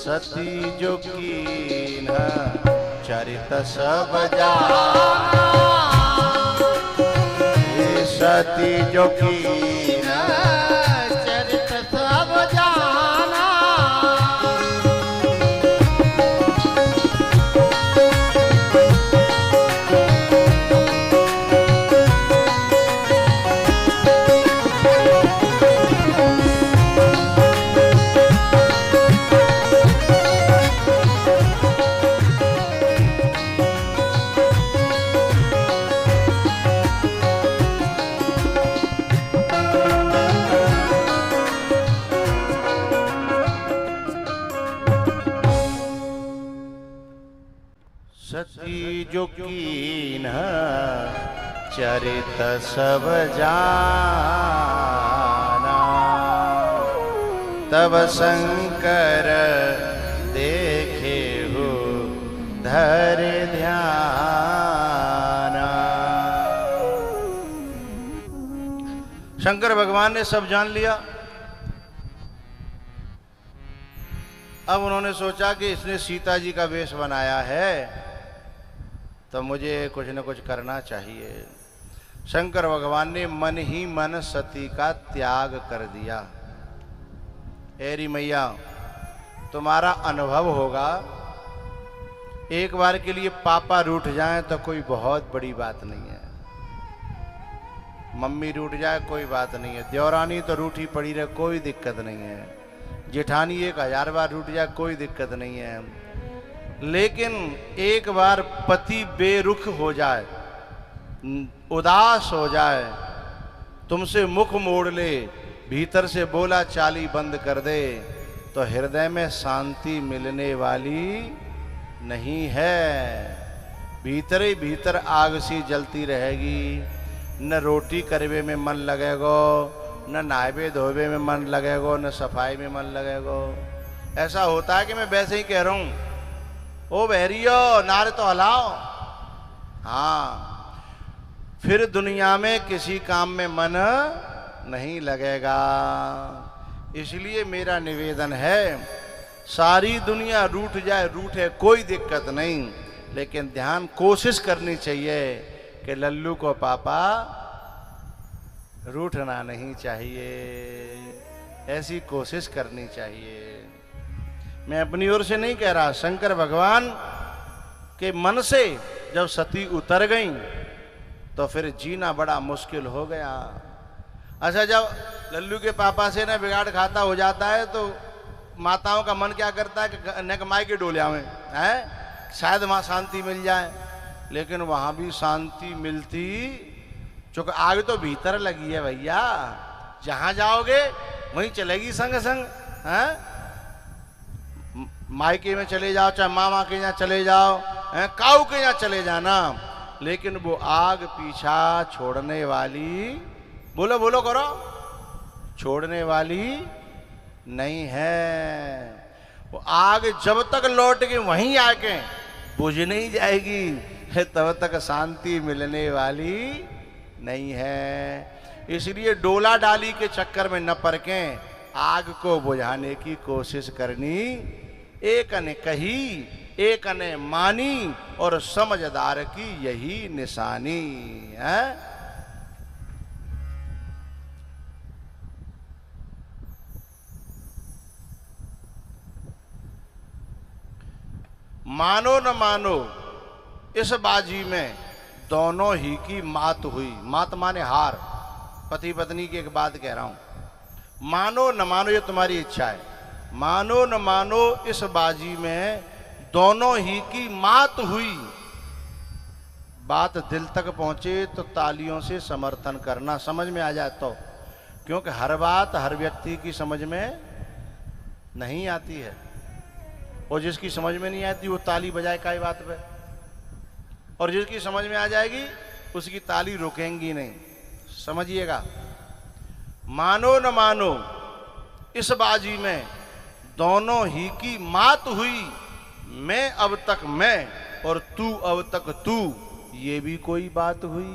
S1: सती जो कीन चरित सब जाना। सती जो कीन चरित सब जाना। सती जो कीन चरित सब जाना। तब शंकर देखे हो धर ध्याना। शंकर भगवान ने सब जान लिया। अब उन्होंने सोचा कि इसने सीता जी का वेश बनाया है तो मुझे कुछ न कुछ करना चाहिए। शंकर भगवान ने मन ही मन सती का त्याग कर दिया। एरी मैया तुम्हारा अनुभव होगा, एक बार के लिए पापा रूठ जाए तो कोई बहुत बड़ी बात नहीं है। मम्मी रूठ जाए कोई बात नहीं है, देवरानी तो रूठी पड़ी रहे कोई दिक्कत नहीं है, जेठानी 1000 बार रूठ जाए कोई दिक्कत नहीं है। लेकिन एक बार पति बेरुख हो जाए, उदास हो जाए, तुमसे मुख मोड़ ले, भीतर से बोला चाली बंद कर दे, तो हृदय में शांति मिलने वाली नहीं है। भीतर ही भीतर आग सी जलती रहेगी, न रोटी करवे में मन लगेगा, न नहावे धोवे में मन लगेगा, न सफाई में मन लगेगा। ऐसा होता है कि मैं वैसे ही कह रहा हूं, ओ बहरियो नारे तो हलाओ। हाँ, फिर दुनिया में किसी काम में मन नहीं लगेगा। इसलिए मेरा निवेदन है, सारी दुनिया रूठ जाए रूठे कोई दिक्कत नहीं, लेकिन ध्यान कोशिश करनी चाहिए कि लल्लू को पापा रूठना नहीं चाहिए, ऐसी कोशिश करनी चाहिए। मैं अपनी ओर से नहीं कह रहा, शंकर भगवान के मन से जब सती उतर गई तो फिर जीना बड़ा मुश्किल हो गया। अच्छा, जब लल्लू के पापा से ना बिगाड़ खाता हो जाता है तो माताओं का मन क्या करता है कि न कमाई के डोले आवे हैं, शायद वहां शांति मिल जाए। लेकिन वहां भी शांति मिलती, चूंकि आग तो भीतर लगी है भैया, जहां जाओगे वहीं चलेगी संग संग। हैं, मायके में चले जाओ, चाहे मामा के यहाँ चले जाओ, काऊ के यहाँ चले जाना, लेकिन वो आग पीछा छोड़ने वाली, बोलो बोलो करो, छोड़ने वाली नहीं है। वो आग जब तक लौट के वहीं आके बुझ नहीं जाएगी, तब तक शांति मिलने वाली नहीं है। इसलिए डोला डाली के चक्कर में न पड़कें, आग को बुझाने की कोशिश करनी। एक ने कही, एक ने मानी, और समझदार की यही निशानी है। मानो न मानो, इस बाजी में दोनों ही की मात हुई। मात माने हार, पति पत्नी की एक बात कह रहा हूं। मानो न मानो ये तुम्हारी इच्छा है, मानो न मानो इस बाजी में दोनों ही की मात हुई। बात दिल तक पहुंचे तो तालियों से समर्थन करना, समझ में आ जाए तो, क्योंकि हर बात हर व्यक्ति की समझ में नहीं आती है, और जिसकी समझ में नहीं आती वो ताली बजाए काई बात पे, और जिसकी समझ में आ जाएगी उसकी ताली रुकेंगी नहीं। समझिएगा, मानो न मानो इस बाजी में दोनों ही की मात हुई। मैं अब तक मैं और तू अब तक तू, ये भी कोई बात हुई।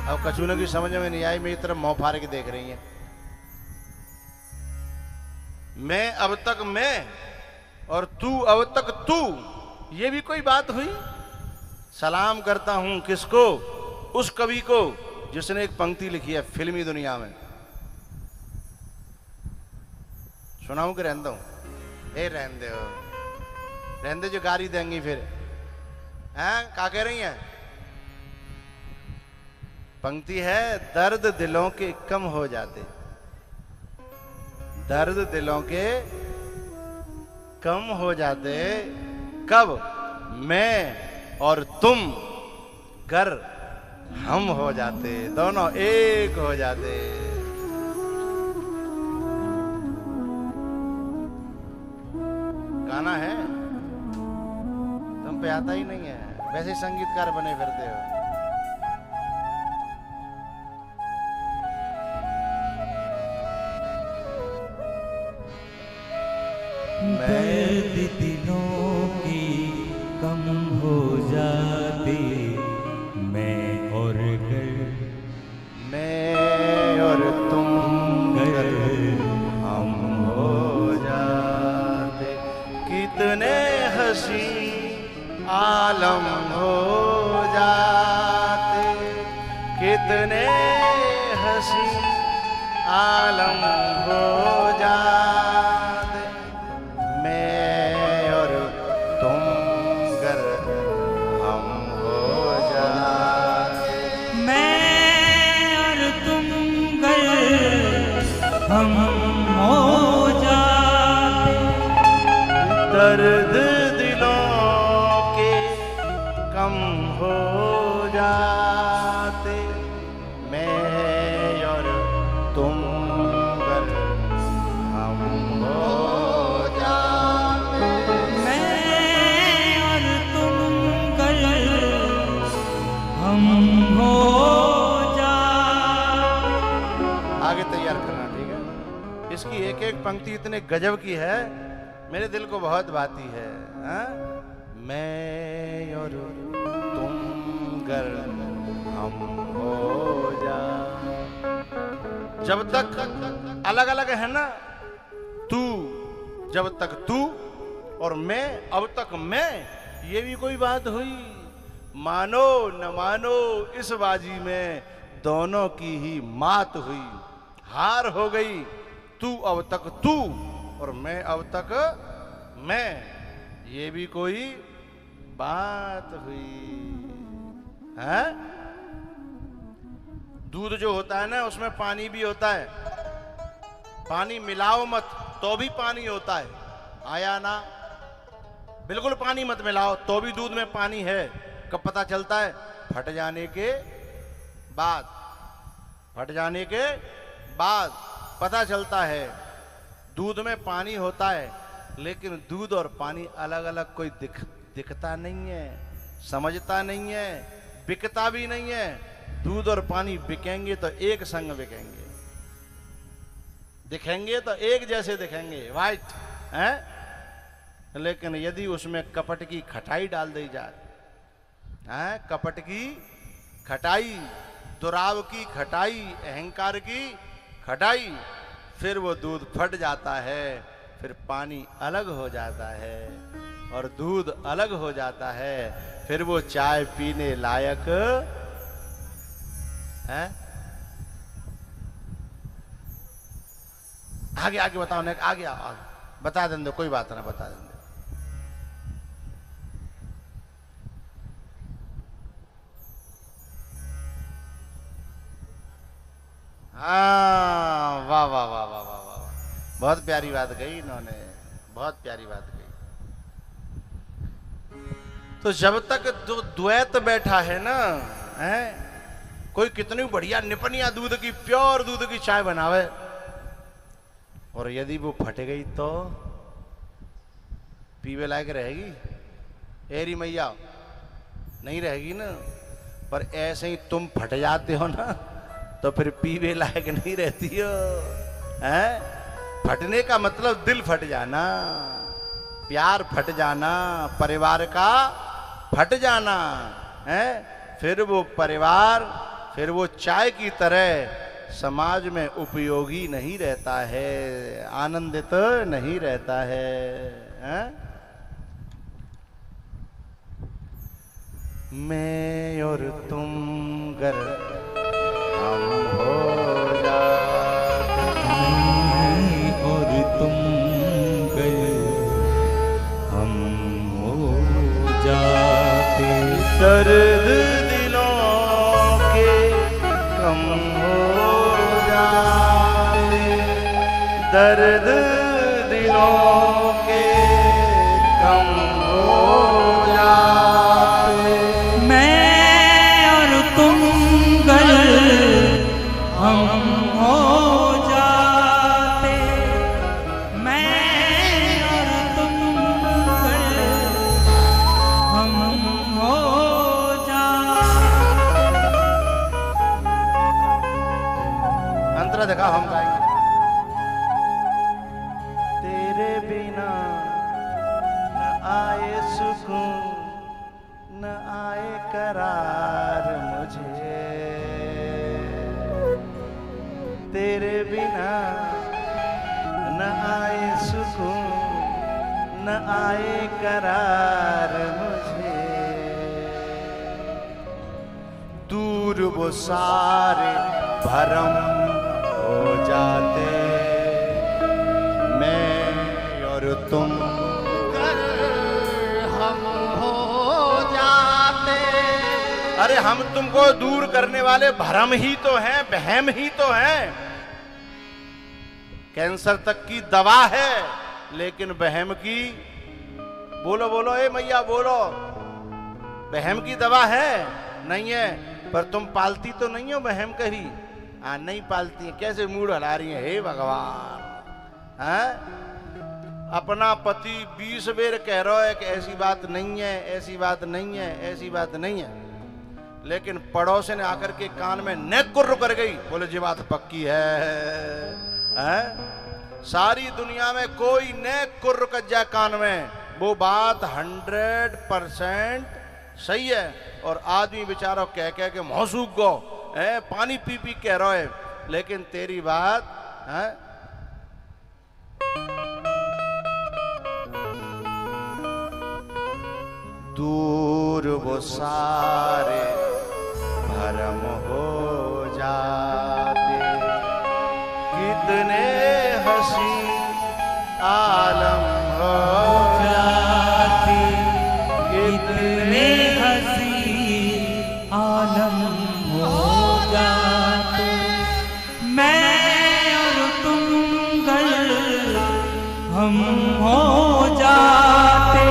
S1: अब कचूनों की समझ में नहीं आई, मेरी तरफ मुंह फाड़ के देख रही है। मैं अब तक मैं और तू अब तक तू, ये भी कोई बात हुई। सलाम करता हूं किसको? उस कवि को जिसने एक पंक्ति लिखी है फिल्मी दुनिया में। सुनाऊं कि रहने दो? रहने दो, रहने दो, जो गाली देंगी फिर। हैं, क्या कह रही हैं? पंक्ति है, दर्द दिलों के कम हो जाते, दर्द दिलों के कम हो जाते कब? मैं और तुम कर हम हो जाते, दोनों एक हो जाते। गाना है, तुम पे आता ही नहीं है, वैसे ही संगीतकार बने फिरते हो।
S2: दर्द दिलों की कम हो जाते, मैं और तुम
S1: कर हम हो जाते। कितने हंसी आलम हो जाते, कितने हंसी आलम हो जाते। मैं और तुम कर हम हो जाते,
S2: मैं और तुम हम हो जाते।
S1: दर्द दिलों के कम हो जाते, मैं और तुम कर हम हो जाते।
S2: मैं और तुम हम हो जाते।
S1: आगे तैयार करना, ठीक है? इसकी एक एक पंक्ति इतने गजब की है, मेरे दिल को बहुत भाती है। हाँ? मैं और तुम कर हम हो जा, जब तक अलग अलग है ना, तू जब तक तू और मैं अब तक मैं, ये भी कोई बात हुई। मानो न मानो इस बाजी में दोनों की ही मात हुई, हार हो गई। तू अब तक तू और मैं अब तक मैं, ये भी कोई बात हुई है। दूध जो होता है ना उसमें पानी भी होता है, पानी मिलाओ मत तो भी पानी होता है, आया ना? बिल्कुल पानी मत मिलाओ तो भी दूध में पानी है। कब पता चलता है? फट जाने के बाद, फट जाने के बाद पता चलता है। दूध में पानी होता है लेकिन दूध और पानी अलग अलग कोई दिखता नहीं है, समझता नहीं है, बिकता भी नहीं है। दूध और पानी बिकेंगे तो एक संग बिकेंगे, दिखेंगे तो एक जैसे दिखेंगे, वाइट है। लेकिन यदि उसमें कपट की खटाई डाल दी जाए, है कपट की खटाई, दुराव की खटाई, अहंकार की खटाई, फिर वो दूध फट जाता है, फिर पानी अलग हो जाता है और दूध अलग हो जाता है, फिर वो चाय पीने लायक है। आगे आगे बताओ, ने आगे आगे बता देंगे, कोई बात ना, बता देंगे। हाँ, वाह वाह वाह वाह वाह वाह, बहुत प्यारी बात कही इन्होंने, बहुत प्यारी बात कही। तो जब तक जो द्वैत बैठा है ना, है कोई कितनी बढ़िया निपनिया दूध की, प्योर दूध की चाय बनावे, और यदि वो फट गई तो पीवे लायक रहेगी? एरी मैया नहीं रहेगी ना। पर ऐसे ही तुम फट जाते हो ना तो फिर पीवे लायक नहीं रहती हो, हैं? फटने का मतलब दिल फट जाना, प्यार फट जाना, परिवार का फट जाना, है? फिर वो परिवार, फिर वो चाय की तरह समाज में उपयोगी नहीं रहता है, आनंदित नहीं रहता है, हैं? मैं और तुम गर हम हो जाते,
S2: मैं और तुम गए हम हो जाते,
S1: दर्द दिलों के कम हो जाते, दर्द दिलों के कम हो जाते।
S2: मैं और तुम गए हम हो जाते, मैं और तुम गए हम हो जाते।
S1: अंतरा देखा हम गाएंगे। तेरे बिना न आए सुकून, न आए करार मुझे, तेरे बिना न आए सुकून, न आए करार मुझे। दूर वो सारे भरम हो जाते, मैं और तुम हम हो जाते। अरे हम तुमको दूर करने वाले भ्रम ही तो हैं, वहम ही तो हैं। कैंसर तक की दवा है लेकिन वहम की, बोलो बोलो ए मैया बोलो, वहम की दवा है नहीं है? पर तुम पालती तो नहीं हो वहम करी? नहीं पालती है, कैसे मूड हला रही है, हे भगवान, हैं? अपना पति 20 बेर कह रहा है कि ऐसी बात नहीं है, ऐसी बात नहीं है, ऐसी बात नहीं है, लेकिन पड़ोसी ने आकर के कान में नेक कुर्र कर गई, बोले जी बात पक्की है? सारी दुनिया में कोई नेक कुर्र कर जाए कान में, वो बात 100% सही है। और आदमी बेचारा कह कह के मुंह सूख गो, पानी पी पी कह रहा है, लेकिन तेरी बात है? दूर वो सारे भरम हो जाते, कितने हंसी आलम हो जाते,
S2: कितने हंसी आलम हो जाते। हम हो जाते,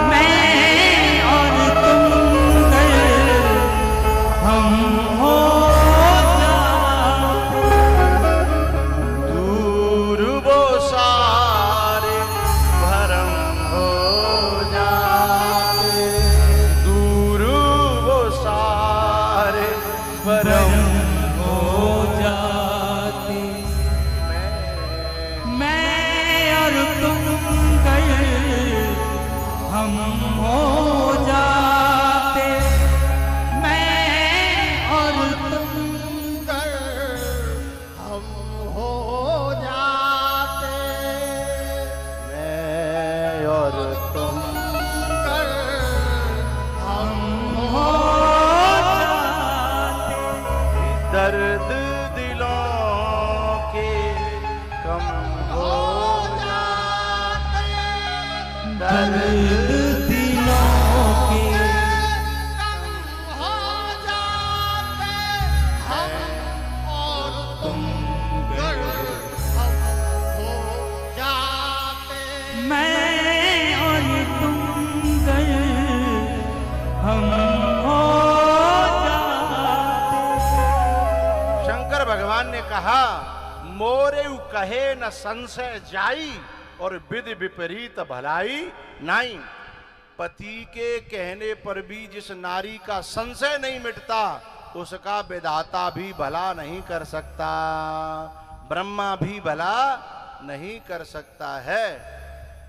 S2: मैं और तुम गए हम हो जाते।
S1: दूर वो सारे भरम हो जाते, दूर वो सारे भरम
S2: हो जाते, मैं और तुम गए हम हो जाते, मैं और तुम
S1: हम हो जाते, मैं और तुम हम
S2: हो जाते।
S1: दर्द दिलों के कम हो जाते,
S2: दर्द
S1: दर्द
S2: दिलों के
S1: हो जाते, हम और तुम हम हो जाते।
S2: मैं और तुम गए हम हो जाते।
S1: शंकर भगवान ने कहा, मोरे कहे न संशय जाई और विधि विपरीत भलाई नाई। पति के कहने पर भी जिस नारी का संशय नहीं मिटता, उसका विधाता भी भला नहीं कर सकता, ब्रह्मा भी भला नहीं कर सकता है।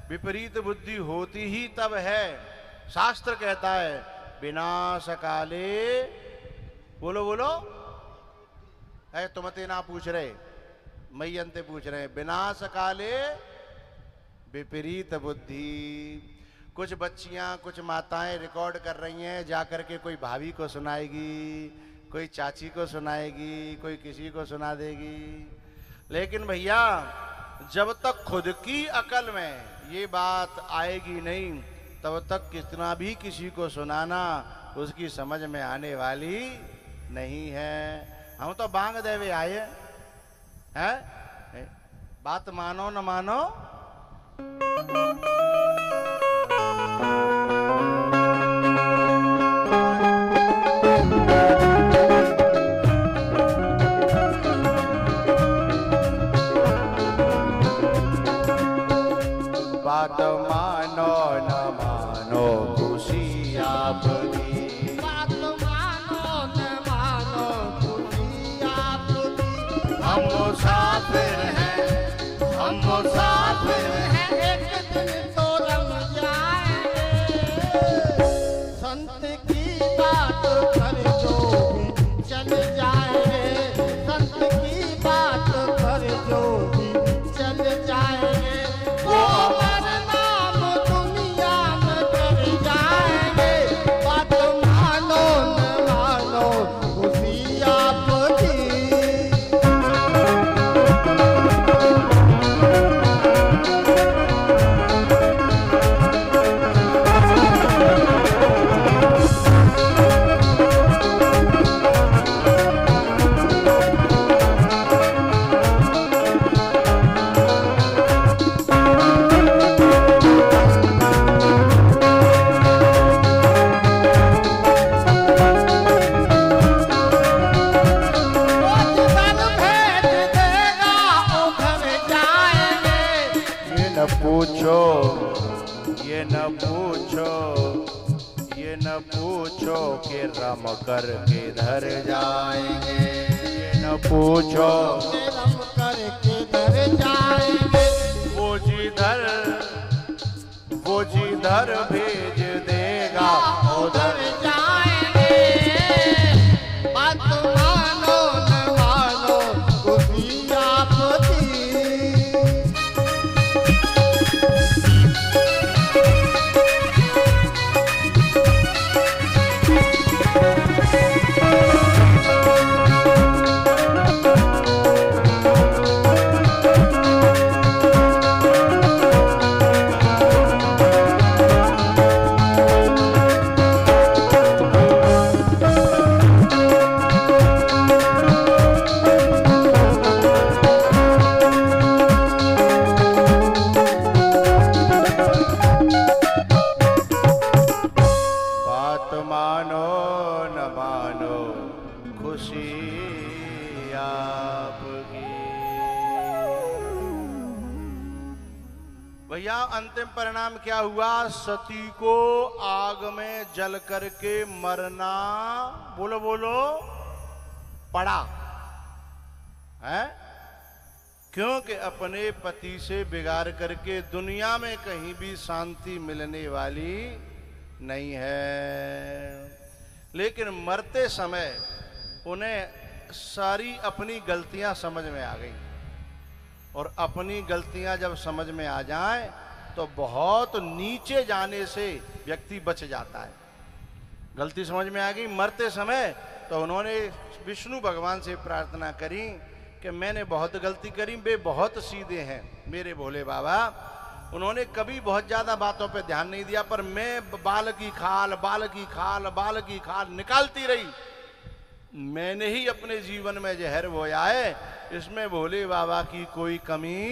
S1: विपरीत बुद्धि होती ही तब है। शास्त्र कहता है, विनाश काले, बोलो बोलो, है तुमते ना पूछ रहे, मैयंते पूछ रहे हैं, विनाश काले विपरीत बुद्धि। कुछ बच्चियां, कुछ माताएं रिकॉर्ड कर रही हैं, जाकर के कोई भाभी को सुनाएगी, कोई चाची को सुनाएगी, कोई किसी को सुना देगी। लेकिन भैया, जब तक खुद की अकल में ये बात आएगी नहीं, तब तक कितना भी किसी को सुनाना उसकी समझ में आने वाली नहीं है। हम तो बांग देवे आए हैं, बात मानो न मानो। बात मानो न मानो खुशी आपकी, बात मानो न मानो खुशी आपकी। हम मुसाफिर हैं, हम मुसाफिर हैं, एक दिन तो रम जाएंगे। संत की बात कर जो भी चल जाएंगे, संत की बात कर जो भी चल जाएंगे। वो अमर नाम दुनिया में कर जाएंगे। बात मानो न मानो खुशी आपकी। ये न पूछो, ये न पूछो कि रम कर के धर जाएंगे। ये न पूछो कि रम कर के धर जाएंगे। वो जिधर भेज देगा उधर जाएंगे। बात मानो न मानो खुशी आपकी। भैया अंतिम परिणाम क्या हुआ? सती को आग में जल करके मरना, बोलो बोलो, पड़ा है। क्योंकि अपने पति से बिगाड़ करके दुनिया में कहीं भी शांति मिलने वाली नहीं है। लेकिन मरते समय उन्हें सारी अपनी गलतियां समझ में आ गई, और अपनी गलतियां जब समझ में आ जाएं तो बहुत नीचे जाने से व्यक्ति बच जाता है। गलती समझ में आ गई मरते समय, तो उन्होंने विष्णु भगवान से प्रार्थना करी कि मैंने बहुत गलती करी, वे बहुत सीधे हैं मेरे भोले बाबा, उन्होंने कभी बहुत ज्यादा बातों पे ध्यान नहीं दिया, पर मैं बाल की खाल निकालती रही, मैंने ही अपने जीवन में जहर बोया है, इसमें भोले बाबा की कोई कमी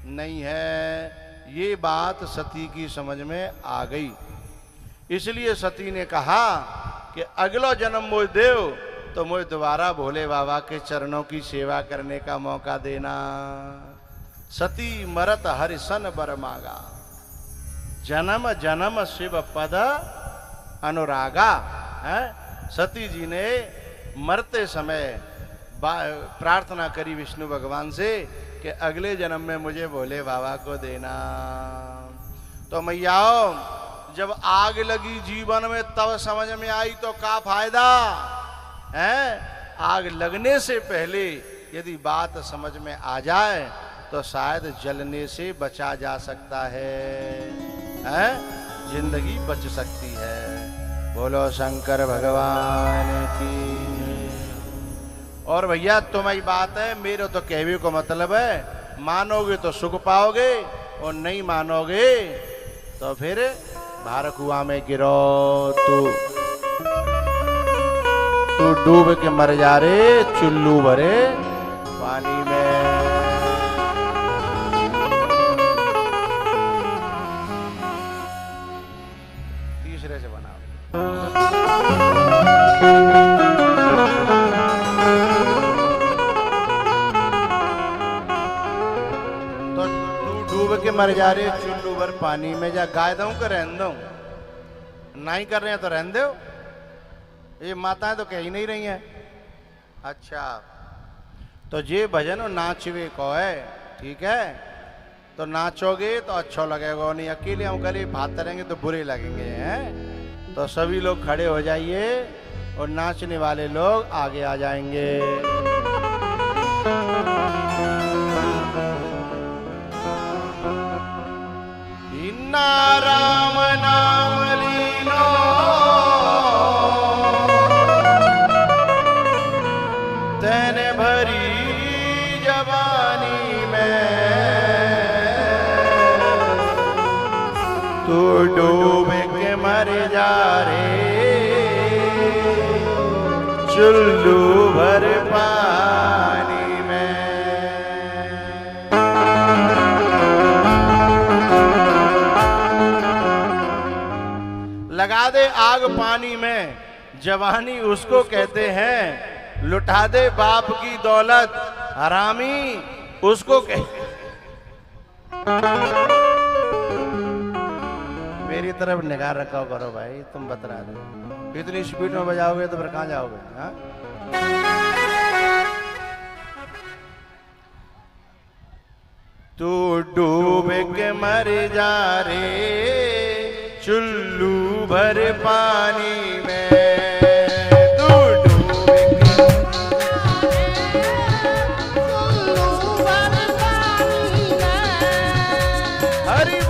S1: नहीं है। ये बात सती की समझ में आ गई। इसलिए सती ने कहा कि अगलो जन्म मोय देव तो मुझे दोबारा भोले बाबा के चरणों की सेवा करने का मौका देना। सती मरत हरिसन बर मागा, जन्म जन्म शिव पद अनुरागा है। सती जी ने मरते समय प्रार्थना करी विष्णु भगवान से कि अगले जन्म में मुझे भोले बाबा को देना। तो मैयाओ, जब आग लगी जीवन में तब समझ में आई तो क्या फायदा है? आग लगने से पहले यदि बात समझ में आ जाए तो शायद जलने से बचा जा सकता है? जिंदगी बच सकती है। बोलो शंकर भगवान की। और भैया तुम्हारी बात है, मेरे तो कहने को मतलब है, मानोगे तो सुख पाओगे और नहीं मानोगे तो फिर भार कुआं में गिरो। तू डूब के मर जा रे चुल्लू भरे पानी में। तीसरे से बनाओ। तो तू डूब के मर जा रे चुल्लू भर पानी में, जा गाय दूं कि रहन दूं? नहीं कर रहे हैं तो रहन दो। ये माताएं तो कह ही नहीं रही हैं। अच्छा, तो ये भजन नाचवे को है, ठीक है? तो नाचोगे तो अच्छा लगेगा, नहीं अकेले हम गले भात करेंगे तो बुरे लगेंगे हैं। तो सभी लोग खड़े हो जाइए और नाचने वाले लोग आगे आ जाएंगे। राम नाम लीनो तैने भरी जवानी में, तू डूब के मर जा रे चुल्लू भर पानी में। लगा दे आग पानी में, जवानी उसको कहते हैं, लुटा दे बाप की दौलत हरामी उसको मेरी तरफ निगाह रखा करो भाई, तुम बता दो। इतनी स्पीड में बजाओगे तो फिर कहां जाओगे? हाँ, तू डूब के मर जा रे चुल्लू भर पानी में, तू डूब के चुल्लू भर पानी में। हरि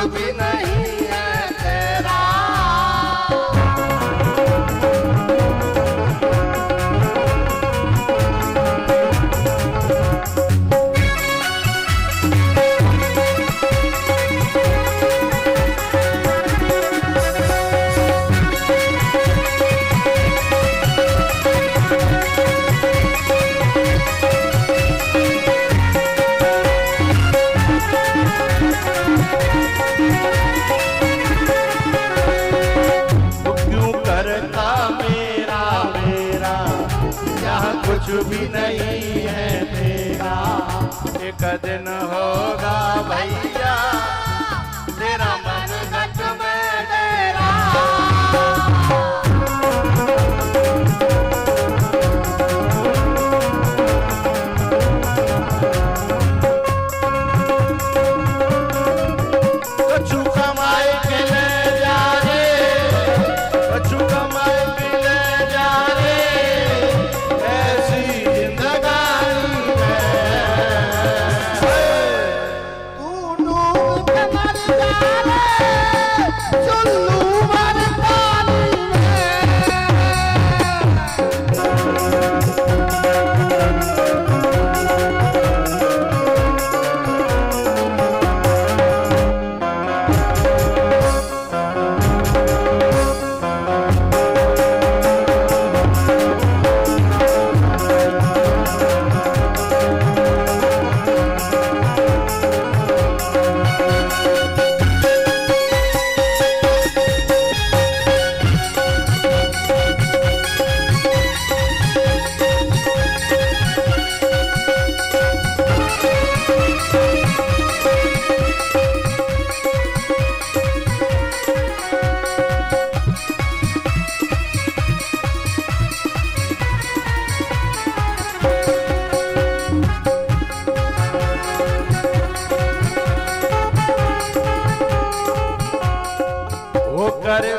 S1: भी नहीं है तेरा। कुछ भी नहीं है तेरा। एक दिन होगा भैया तेरा मन घट में डेरा। कछु कमाए के ले जा रे, कछु कमाए के ले जा रे,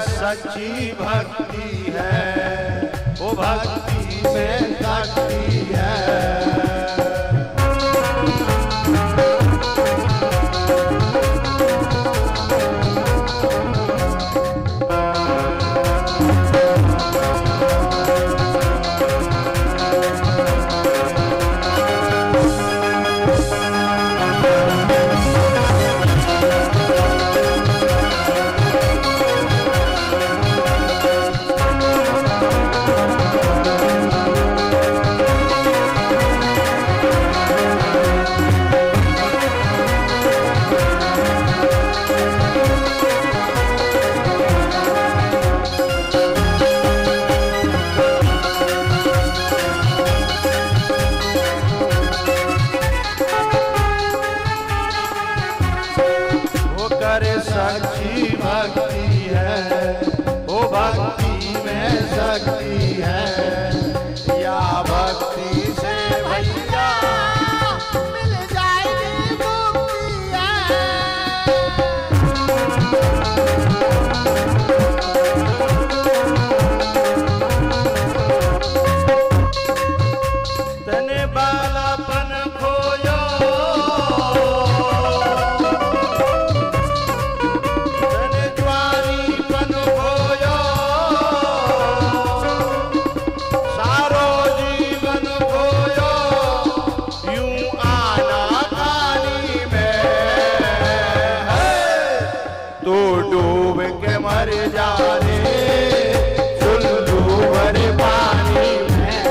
S1: सच्ची भक्ति है, वो भक्ति में शक्ति है। सच्ची भक्ति है, वो भक्ति में शक्ति है। या भक्ति से भैया मिल जाएगी मुक्ति तने बालापन खोयो, मर जा रे चुल्लू भर पानी में।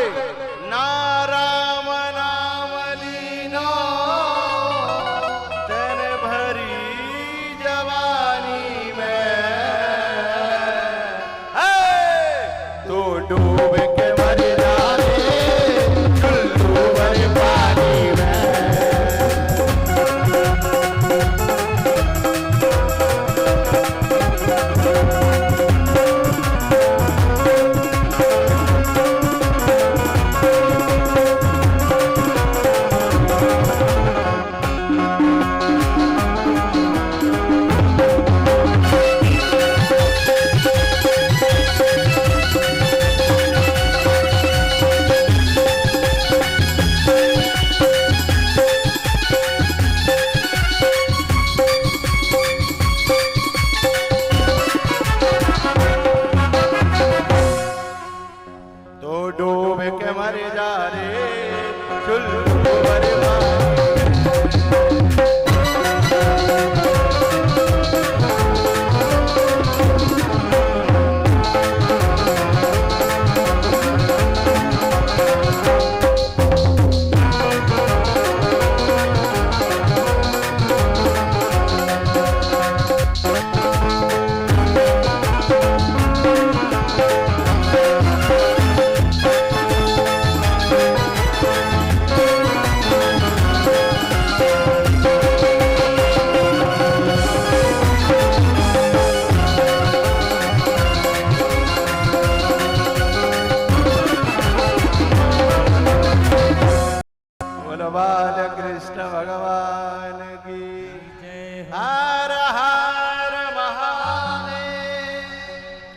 S1: गए।